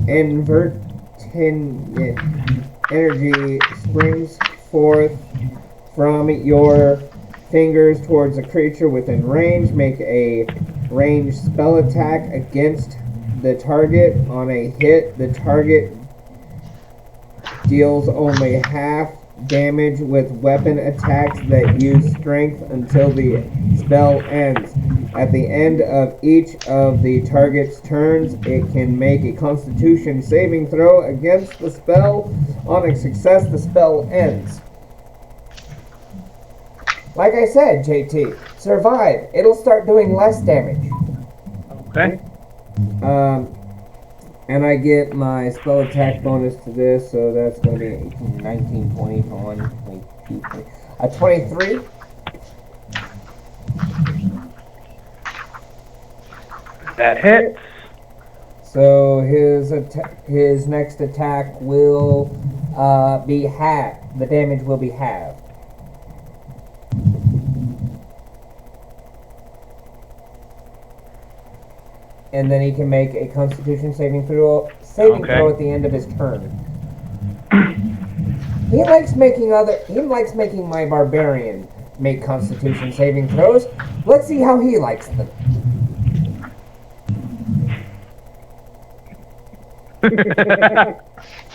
B: inverting energy springs forth from your fingers towards a creature within range. Make a ranged spell attack against the target. On a hit, the target deals only half damage with weapon attacks that use strength until the spell ends. At the end of each of the target's turns, it can make a Constitution saving throw against the spell. On a success, the spell ends. Like I said, JT, survive. It'll start doing less damage.
A: Okay.
B: And I get my spell attack bonus to this, so that's going to be 18, 19, 20, 21, 22, 23.
A: That hits.
B: So his next attack will be halved. The damage will be halved. and then he can make a Constitution saving throw
A: Okay.
B: at the end of his turn. He likes making my barbarian make Constitution saving throws. Let's see how he likes them.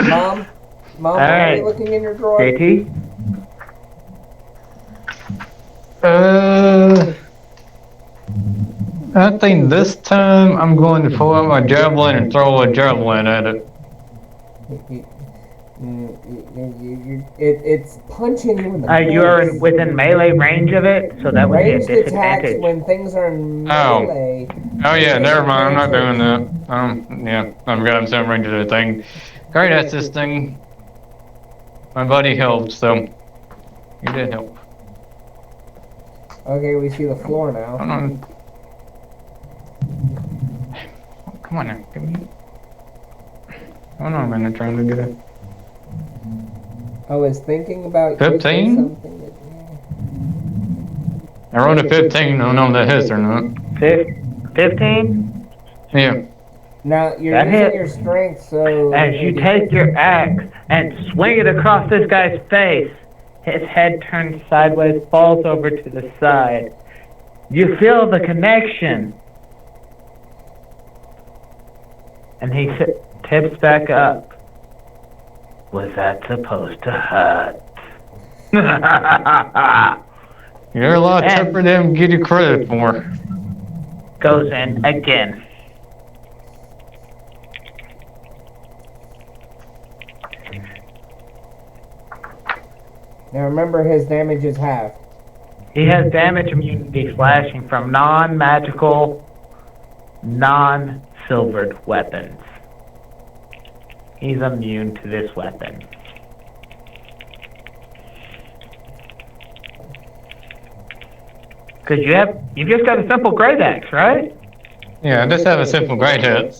B: Mom, why are
A: Alright.
B: you looking in your drawer?
A: JT?
C: I think this time I'm going to pull out my javelin and throw a javelin at it.
B: It's punching you in the face.
A: You are within melee range of it, so that would be a
B: Ranged attacks
A: disadvantage.
B: when things are in
C: Oh.
B: melee.
C: Oh yeah, never mind. I'm not doing that. Yeah, I've got him some range of the thing. Great, that's this thing. My buddy helped, so he did help.
B: Okay, we see the floor now.
C: Hold on. Come on now, give me. Hold on a minute, trying to get it.
B: I was thinking about
C: 15?
B: using something that,
C: I rolled a 15. I don't know if that hits or not.
A: 15?
C: Yeah.
B: Now you're
A: That
B: using
A: hit.
B: your strength, so
A: As you take your axe and swing it across this guy's face, his head turns sideways, falls over to the side. You feel the connection. And he tips back up. Was that supposed to hurt?
C: You're a lot
A: And-
C: tougher than him give you credit for.
A: Goes in again.
B: now remember his damage is halved.
A: He has damage immunity slashing from non-magical, non-silvered weapons. He's immune to this weapon. Cause you've just got a simple great axe, right?
C: Yeah, just have a simple great hit.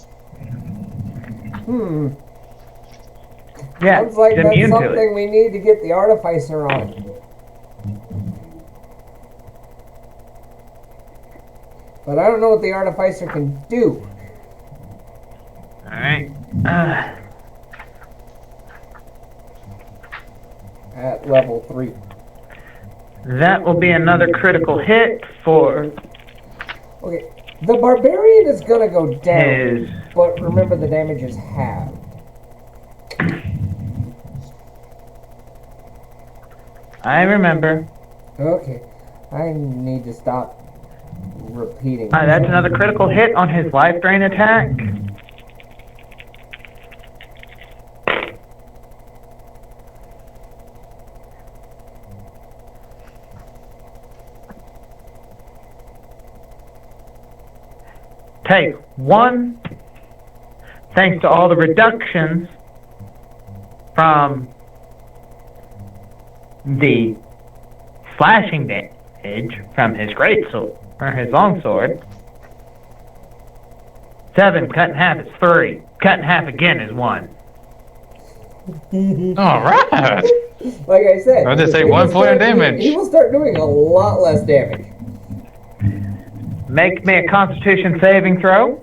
A: Yeah,
B: Sounds like
A: he's
B: that's
A: immune to it.
B: something we need to get the artificer on. But I don't know what the artificer can do.
A: Alright.
B: At level 3.
A: That will be another critical hit for
B: Okay, the barbarian is gonna go down,
A: his...
B: but remember the damage is halved.
A: I remember.
B: Okay, I need to stop repeating.
A: That's another critical hit on his life drain attack. Take 1, thanks to all the reductions from the slashing damage from his greatsword, or his longsword. 7 cut in half is 3. Cut in half again is 1.
C: Alright!
B: Like I said,
C: I'll just say
B: he will
C: 1 point of
B: start-
C: damage.
B: He will start doing a lot less damage.
A: Make me a Constitution saving throw.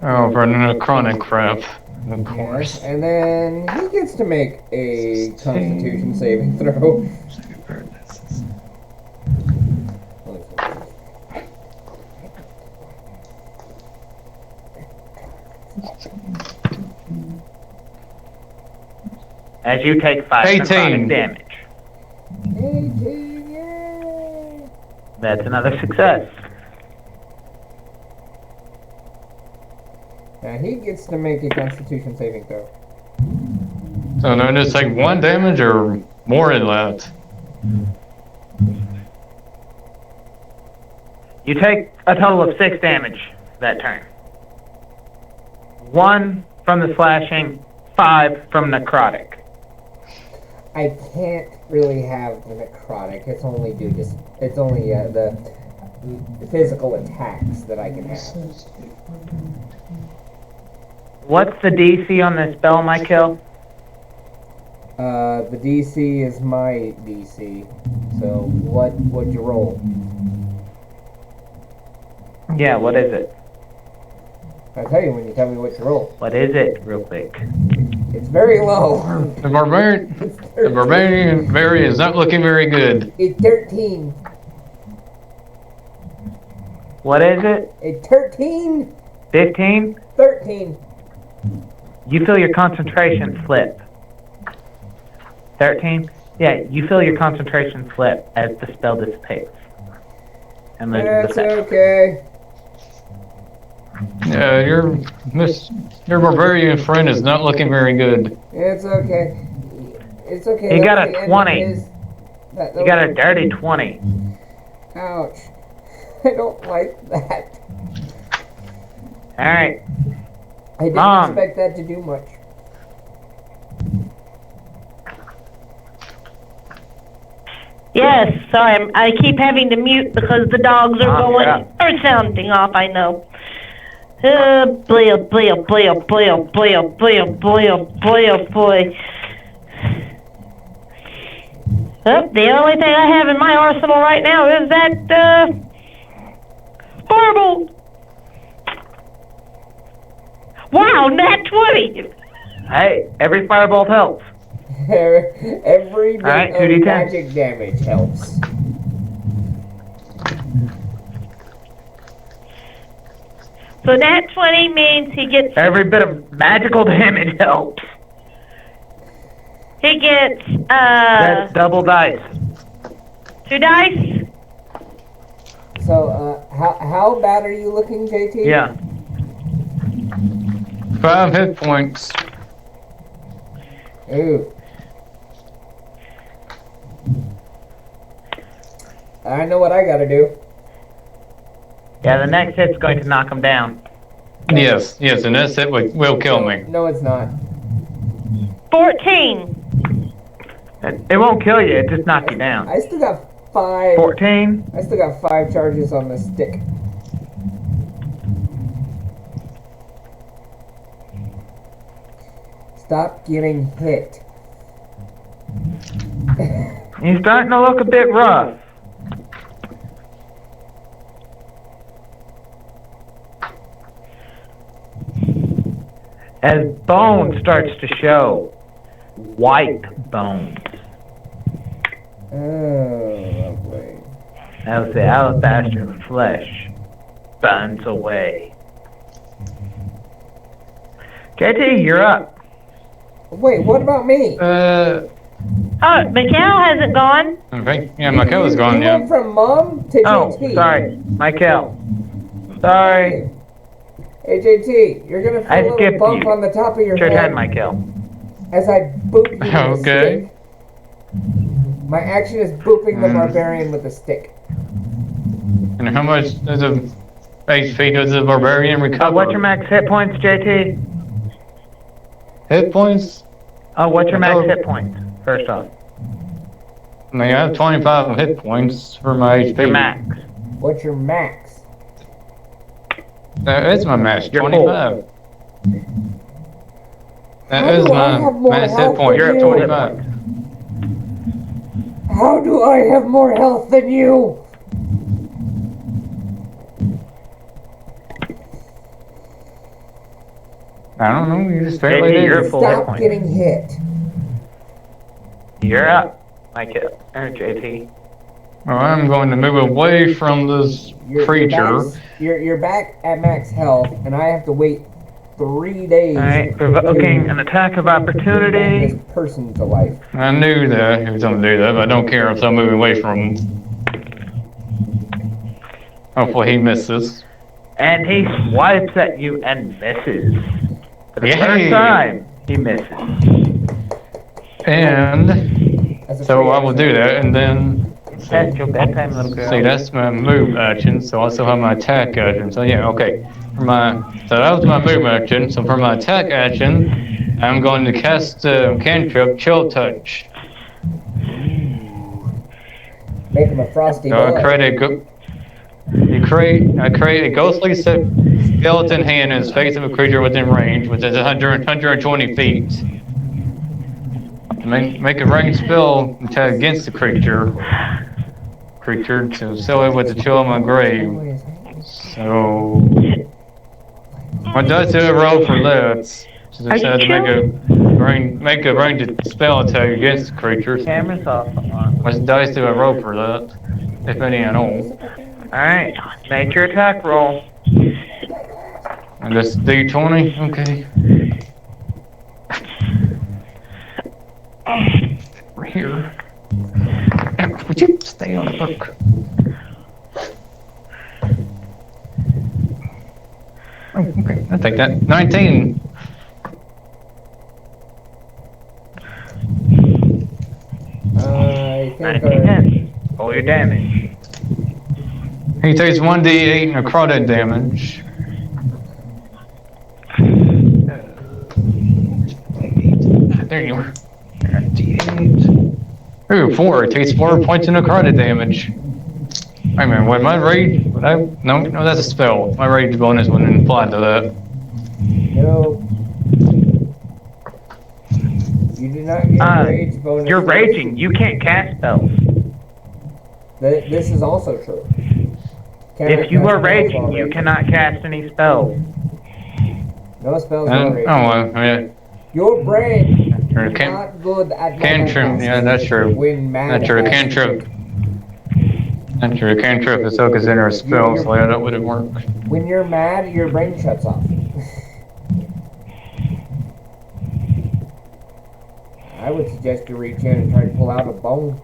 C: Oh, for another chronic crap. Of course.
B: And then he gets to make a Constitution saving throw.
A: As you take 5
C: 18.
A: necrotic damage.
B: 18, yay!
A: That's another success.
B: Now he gets to make a Constitution saving throw.
C: So do I just take 1 damage or more than that?
A: You take a total of 6 damage that turn. 1 from the slashing, 5 from necrotic.
B: I can't really have the necrotic. It's only the physical attacks that I can have.
A: What's the DC on this spell, my kill?
B: The DC is my DC. So what'd you roll?
A: Yeah, what is it?
B: I'll tell you when you tell me what to roll.
A: What is it, real quick?
B: It's very low.
C: The barbarian berry is not looking very good.
B: It's 13.
A: What is it?
B: It's 13?
A: 15?
B: 13.
A: You feel your concentration slip. 13? Yeah, you feel your concentration slip as the spell dissipates. And then
B: That's okay.
C: Yeah, your barbarian friend is not looking very good.
B: It's okay. It's okay.
A: You
B: That's
A: got a
B: the end of
A: 20.
B: that
A: You got a
B: was-
A: dirty 20.
B: Ouch. I don't like that.
A: Alright.
B: I didn't
A: Mom.
B: expect that to do much.
E: Yes, sorry, I keep having to mute because the dogs are
A: Oh,
E: going,
A: yeah.
E: or sounding off, I know. Boy, oh boy, oh boy, oh boy, oh boy, oh boy, oh boy, oh boy, oh boy. The only thing I have in my arsenal right now is that, Firebolt. Wow, nat 20!
A: Hey, every firebolt helps.
B: Every bit
A: Alright,
B: of
A: 2d10.
B: magic damage helps.
E: So nat 20 means he gets,
A: Every bit of magical damage helps. That's double dice.
E: 2 dice.
B: So, how bad are you looking, JT?
A: Yeah.
C: 5 hit points.
B: Ooh. I know what I gotta do.
A: Yeah, the next hit's going to knock him down.
C: Yes, and that's it will kill me.
B: No, it's not.
E: 14.
A: It won't kill you, it just knocks you down.
B: I still got 5.
A: 14?
B: I still got 5 charges on the stick. Stop getting hit.
A: He's starting to look a bit rough. As bone starts to show, white bones.
B: Oh, lovely.
A: As the alabaster flesh burns away. JT, you're up.
B: Wait, what about me?
E: Oh, Mikhail hasn't gone.
C: Okay, yeah, Michael is gone,
B: You
C: yeah.
B: went from mom to
A: Oh,
B: JT.
A: sorry, Michael. Sorry.
B: Hey, JT, you're gonna feel
A: I
B: a little
A: skipped
B: bump
A: you.
B: on the top of your
A: It's your
B: head
A: turn, Michael.
B: as I boop you with a
C: Okay.
B: stick. My action is booping the barbarian with a stick.
C: And how much does a HP does the barbarian recover?
A: What's your max hit points, JT?
C: hit points?
A: What's your
C: I
A: max
C: told-
A: hit points, first off?
C: I mean, I have 25 hit points for my HP.
A: Your max.
B: What's your max?
C: That is my max,
A: You're
C: 25. That
B: How
C: is
B: do I
C: my
B: have more
C: max hit
B: health
C: point.
B: than
A: You're at
B: you?
A: 25.
B: How do I have more health than you?
C: I don't know, you just barely
A: JT, you're
C: did.
A: full hit
B: Stop
A: points.
B: getting hit.
A: You're up, Michael. Or JT.
C: Well, I'm going to move away from this creature.
B: You're back at max health, and I have to wait 3 days.
A: Alright, provoking an attack of
B: to bring
A: opportunity.
B: this person to life.
C: I knew that he was going to do that, but I don't care if I'm moving away from him. Hopefully he misses.
A: And he swipes at you and misses. For the
C: Yay.
A: first time, he misses.
C: And
B: As a
C: so
B: free
C: I will do
B: action.
C: that, and then
A: That's your bedtime, little girl.
C: see, that's my move action, so I also have my attack action. So yeah, okay. So that was my move action. So for my attack action, I'm going to cast cantrip Chill Touch.
B: Make him a frosty
C: So I
B: boy.
C: create a ghostly skeleton hand in the face of a creature within range, which is 120 feet. Make a ranged spell attack against the creature to seal it with the chill of my grave. So What does it roll for this? She
E: Are you
C: said to make a ranged spell attack against creatures.
A: Camera's off. Along.
C: What dice do I roll for that? If any at all.
A: Alright, make your attack roll.
C: And this D20? Okay. We're here. Would you stay on the book? Oh, okay, I'll take that. 19.
B: I think
A: 19 hits. Roll your damage.
C: He takes 1d8 necrotic damage. There you are. D8. Ooh, 4. It takes 4 points of necrotic damage. Wait a minute, what, my rage? No, that's a spell. My rage bonus wouldn't apply to that.
B: no. You do not get rage bonus.
A: You're raging. You can't cast spells.
B: This is also true.
A: If you are raging, you cannot cast any spells.
B: No spells are raging.
C: Oh, well, yeah.
B: Your brain
C: Or
B: is
C: can-
B: not good at
C: Cantrip, yeah, that's true.
B: When mad
C: That's true,
B: has
C: cantrip.
B: to.
C: That's true, cantrip is so considered a spell, so yeah, that wouldn't work.
B: When you're mad, your brain shuts off. I would suggest you reach in and try to pull out a bone.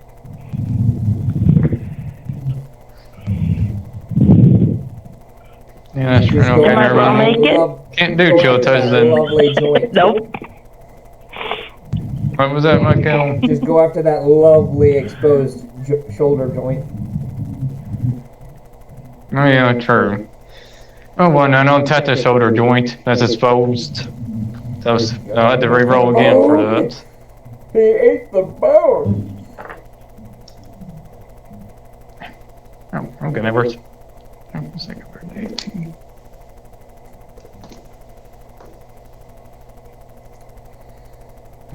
C: Yeah, that's true.
B: Just
C: No,
B: go
C: can't,
E: Am I gonna
C: never mind.
E: make it?
C: Can't do chill touch
B: that
C: then.
B: lovely joint.
E: Nope.
C: What was that, Michael?
B: Just go after that lovely exposed shoulder joint.
C: Oh yeah, true. Oh well, no, don't touch the shoulder joint. That's exposed. That was, I had to re-roll again for that.
B: He ate the bone.
C: Oh, okay, that works. Oh, second birthday, 18.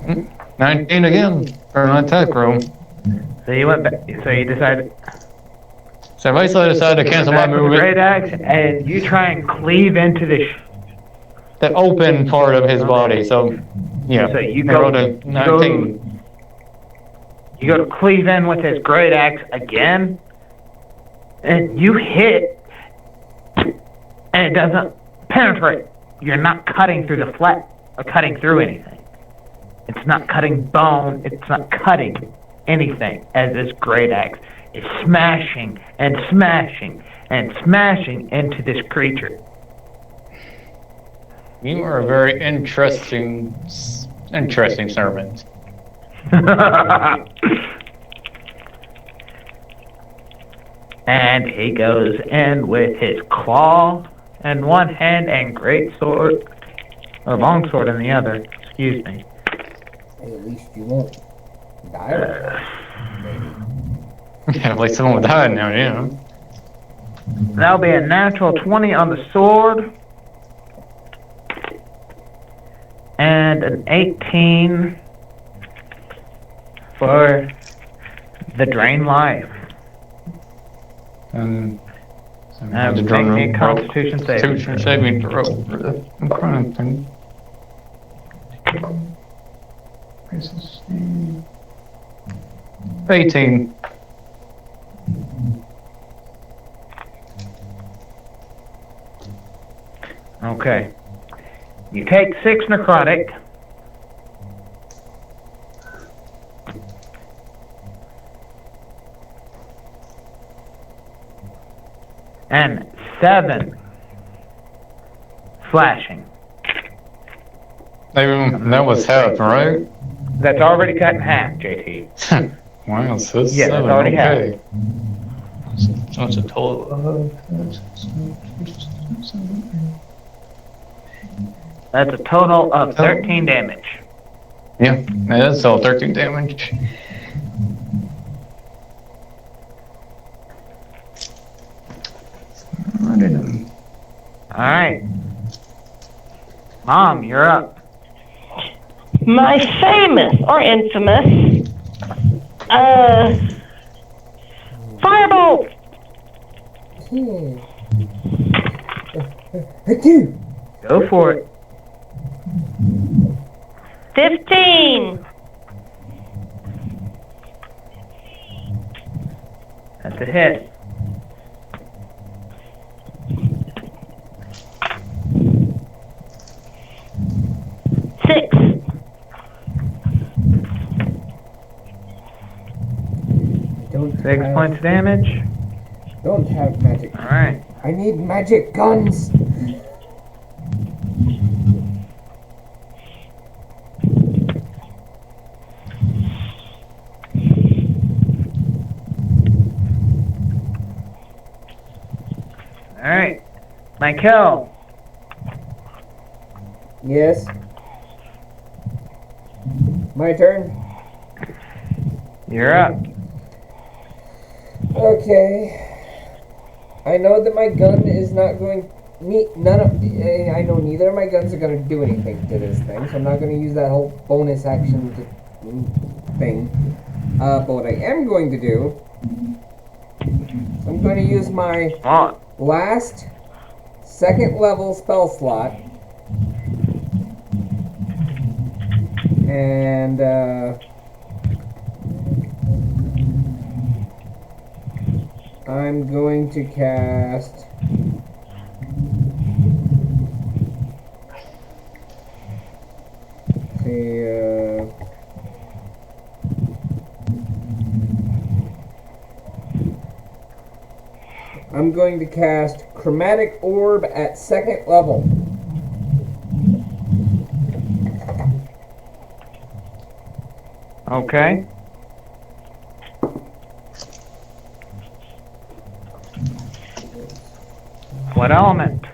C: Hmm, 19 again for an attack roll.
A: So you went back. So you decided
C: So basically I decided to cancel my
A: back with the
C: movement.
A: great axe, and you try and cleave into the.
C: The open part of his body, so, yeah.
A: So you
C: I
A: go-
C: rolled a
A: you
C: 19.
A: You go to cleave in with his great axe again, and you hit, and it doesn't penetrate. You're not cutting through the flesh or cutting through anything. It's not cutting bone. It's not cutting anything. As this great axe is smashing and smashing and smashing into this creature.
C: You are a very interesting servant.
A: And he goes in with his claw in one hand and great sword, or long sword in the other. Excuse me.
B: Hey, at least you won't die.
C: Yeah, like someone died now, yeah.
A: That'll be a natural 20 on the sword. And an 18 for the drain life.
C: And so I
A: Uh,
C: had to
A: make
C: drum
A: me a
C: roll.
A: Constitution saving
C: Constitution saving throw for the crime thing. 18.
A: Okay. You take 6 necrotic. And 7 slashing.
C: That was half, right?
A: That's already cut in half, JT.
C: Wow, so it's
A: Yeah, that's
C: 7,
A: already
C: okay. So it's a total of...
A: That's a total of 13 damage.
C: Yeah, that's all 13 damage.
A: Alright. Mom, you're up.
E: My famous or infamous firebolt.
B: Thank you.
A: Go for it.
E: 15.
A: That's a hit.
E: Six.
B: Don't
A: 6
B: have,
A: points of damage.
B: Don't have magic.
A: Alright.
B: I need magic guns.
A: Alright. Michael.
B: Yes. My turn.
A: You're up.
B: Okay. I know that my gun is not going. I know neither of my guns are going to do anything to this thing, so I'm not going to use that whole bonus action thing. But what I am going to do, I'm going to use my
A: Come on.
B: last second level spell slot, and I'm going to cast I'm going to cast Chromatic Orb at second level.
A: Okay. What element?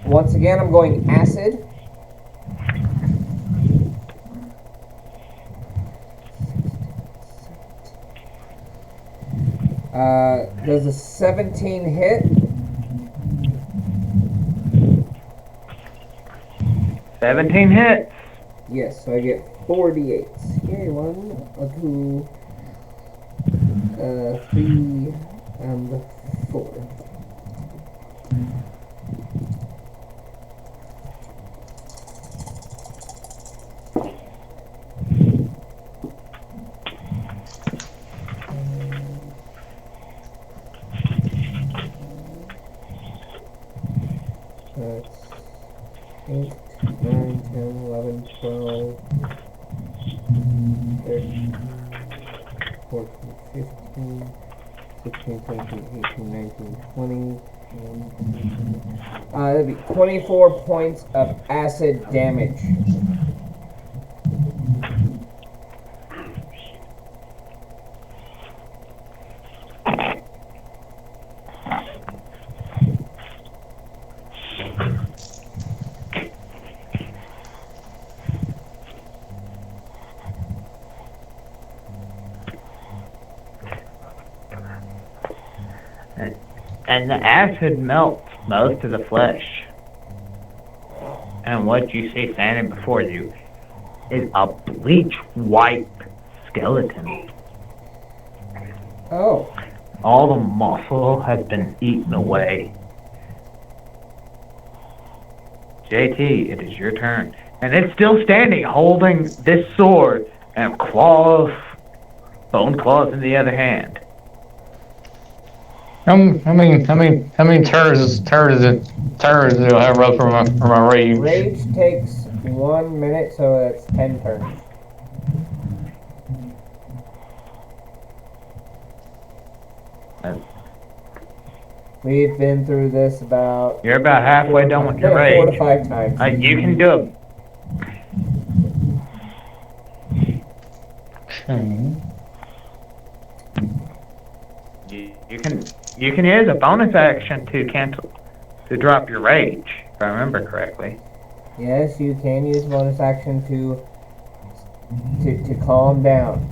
B: Once again, I'm going acid. Does a 17 hit?
A: 17 hits.
B: Yes, so I get 4d8s. Here, 1, 2, 3, and 4. That's 8, 9, 10, 11, 12, 13, 14, 15, 16, 17, 18, 19, 20. That'd be 24 points of acid damage.
A: And the acid melts most of the flesh. And what you see standing before you is a bleach white skeleton.
B: Oh,
A: All the muscle has been eaten away. JT, it is your turn. And it's still standing, holding this sword and claws, bone claws in the other hand.
C: How many turns do I have up for my rage?
B: rage takes 1 minute, so that's 10 turns. We've been through this about
A: You're about halfway done with your
B: 4 to
A: rage.
B: 5 times.
A: You can do it.
C: Okay.
A: You can use a bonus action to drop your rage, if I remember correctly.
B: Yes, you can use bonus action to calm down.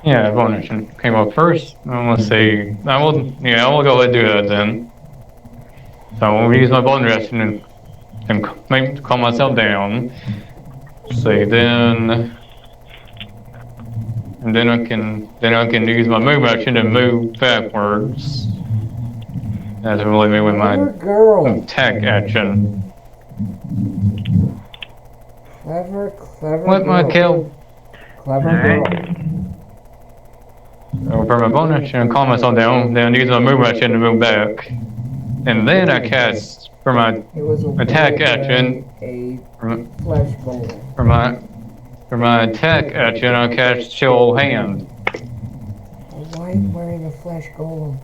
C: Yeah, bonus came up first. Let's see. I will go ahead and do that then. So I'll use my bonus action and calm myself down. Say then. And then I can use my move action and move backwards. That's really me with
B: Clever
C: my
B: girl.
C: attack action.
B: Clever
C: What my
B: girl.
C: kill?
B: Clever
A: Alright.
B: girl.
C: So for my bonus action, calm myself down, then use my move action to move back. And then I cast for my
B: It was a
C: attack
B: woman
C: action.
B: wearing
C: For
B: a flesh golem.
C: my attack action, I cast Chill Hand.
B: A white wearing a flesh golem.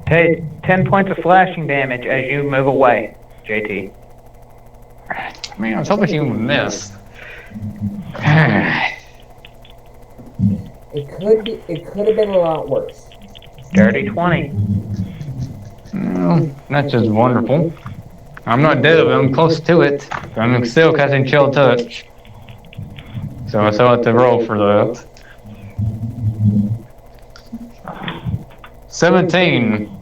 A: Take 10 points of slashing damage as you move away, JT.
C: Man, I was hoping you would miss.
B: It could have been a lot worse.
A: Dirty 20.
C: Well, that's just wonderful. I'm not dead, but I'm close to it. I'm still casting Chill Touch. So I still have to roll for that. 17.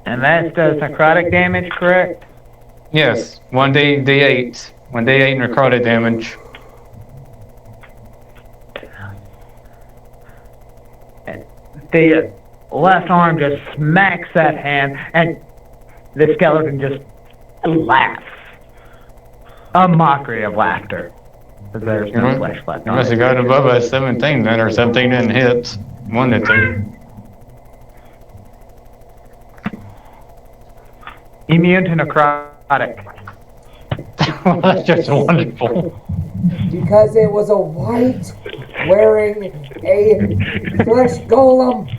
A: And that does necrotic damage, correct?
C: Yes, 1d8. 1d8 necrotic damage.
A: The left arm just smacks that hand, and the skeleton just laughs. A mockery of laughter. 'Cause there's no flesh left
C: You
A: on
C: must have
A: it.
C: gotten above a 17 then, or 17 didn't hit. 1 to 2.
A: Immune to necrotic.
C: Well, that's just wonderful.
B: Because it was a white wearing a flesh golem.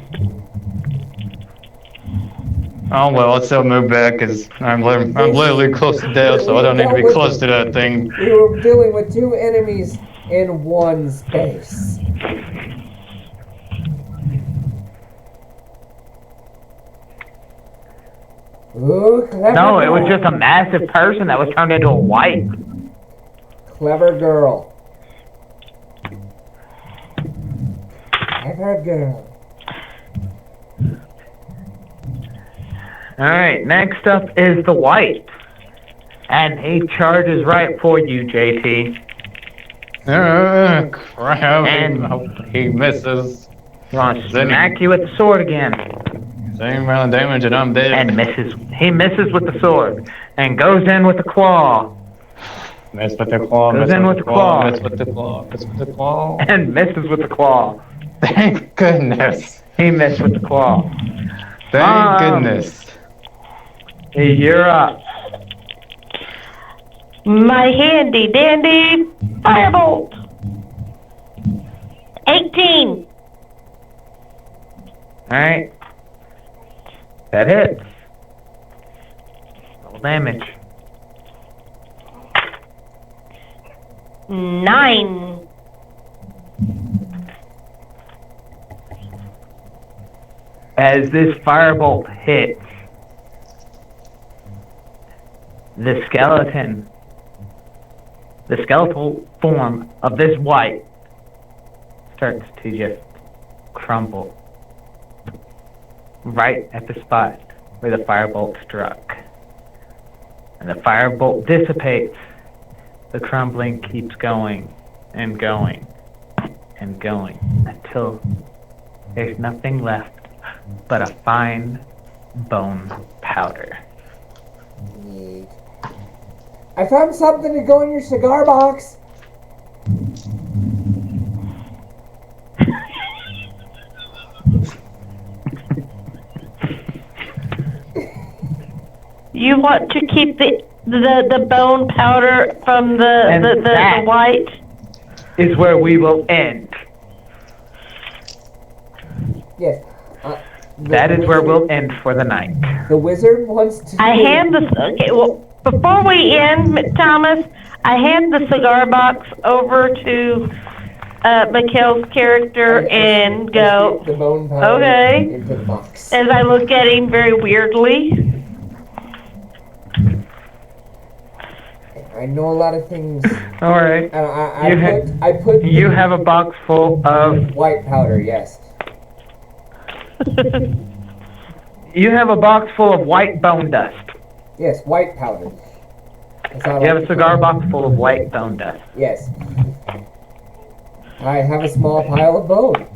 C: Oh well, I'll still move back because I'm literally close to death, so I don't need to be close to that thing.
B: We were dealing with two enemies in one space. Ooh, clever
A: No, it was
B: girl.
A: just a massive person that was turned into a white.
B: Clever girl. Clever girl.
A: Alright, next up is the white. And he charges right for you, JT.
C: Crap!
A: And-
C: He misses.
A: He wants to smack you with the sword again.
C: Same amount of damage, and I'm dead.
A: And misses. He misses with the sword. And goes in with the claw.
C: Miss with the claw.
A: Goes
C: Miss
A: in
C: with
A: with
C: the
A: the
C: claw.
A: claw.
C: Miss with the claw. Miss with the claw.
A: And misses with the claw.
C: Thank goodness.
A: He missed with the claw.
C: Thank goodness.
A: Hey, you're up.
E: My handy dandy firebolt. 18.
A: Alright. That hits. Roll damage.
E: 9.
A: As this firebolt hits, the skeletal form of this white starts to just crumble right at the spot where the firebolt struck. And the firebolt dissipates. The crumbling keeps going and going and going until there's nothing left but a fine bone powder.
B: Neat. I found something to go in your cigar box.
E: You want to keep the bone powder from
A: And
E: the
A: that-
E: white?
A: Is where we will end.
B: Yes.
A: That is where we'll end for the night.
B: The wizard wants to.
E: I hand the okay. Well, before we end, Thomas, I hand the cigar box over to Mikhail's character and go.
B: The bone powder
E: Okay.
B: into the box.
E: As I look at him very weirdly.
B: I know a lot of things.
A: All right.
B: I put
A: You have a box full of.
B: white powder. Yes.
A: You have a box full of white bone dust.
B: Yes, white powder. That's how I
A: You have
B: like
A: a
B: to
A: cigar
B: put it.
A: box full of white bone dust.
B: Yes. I have a small pile of bone.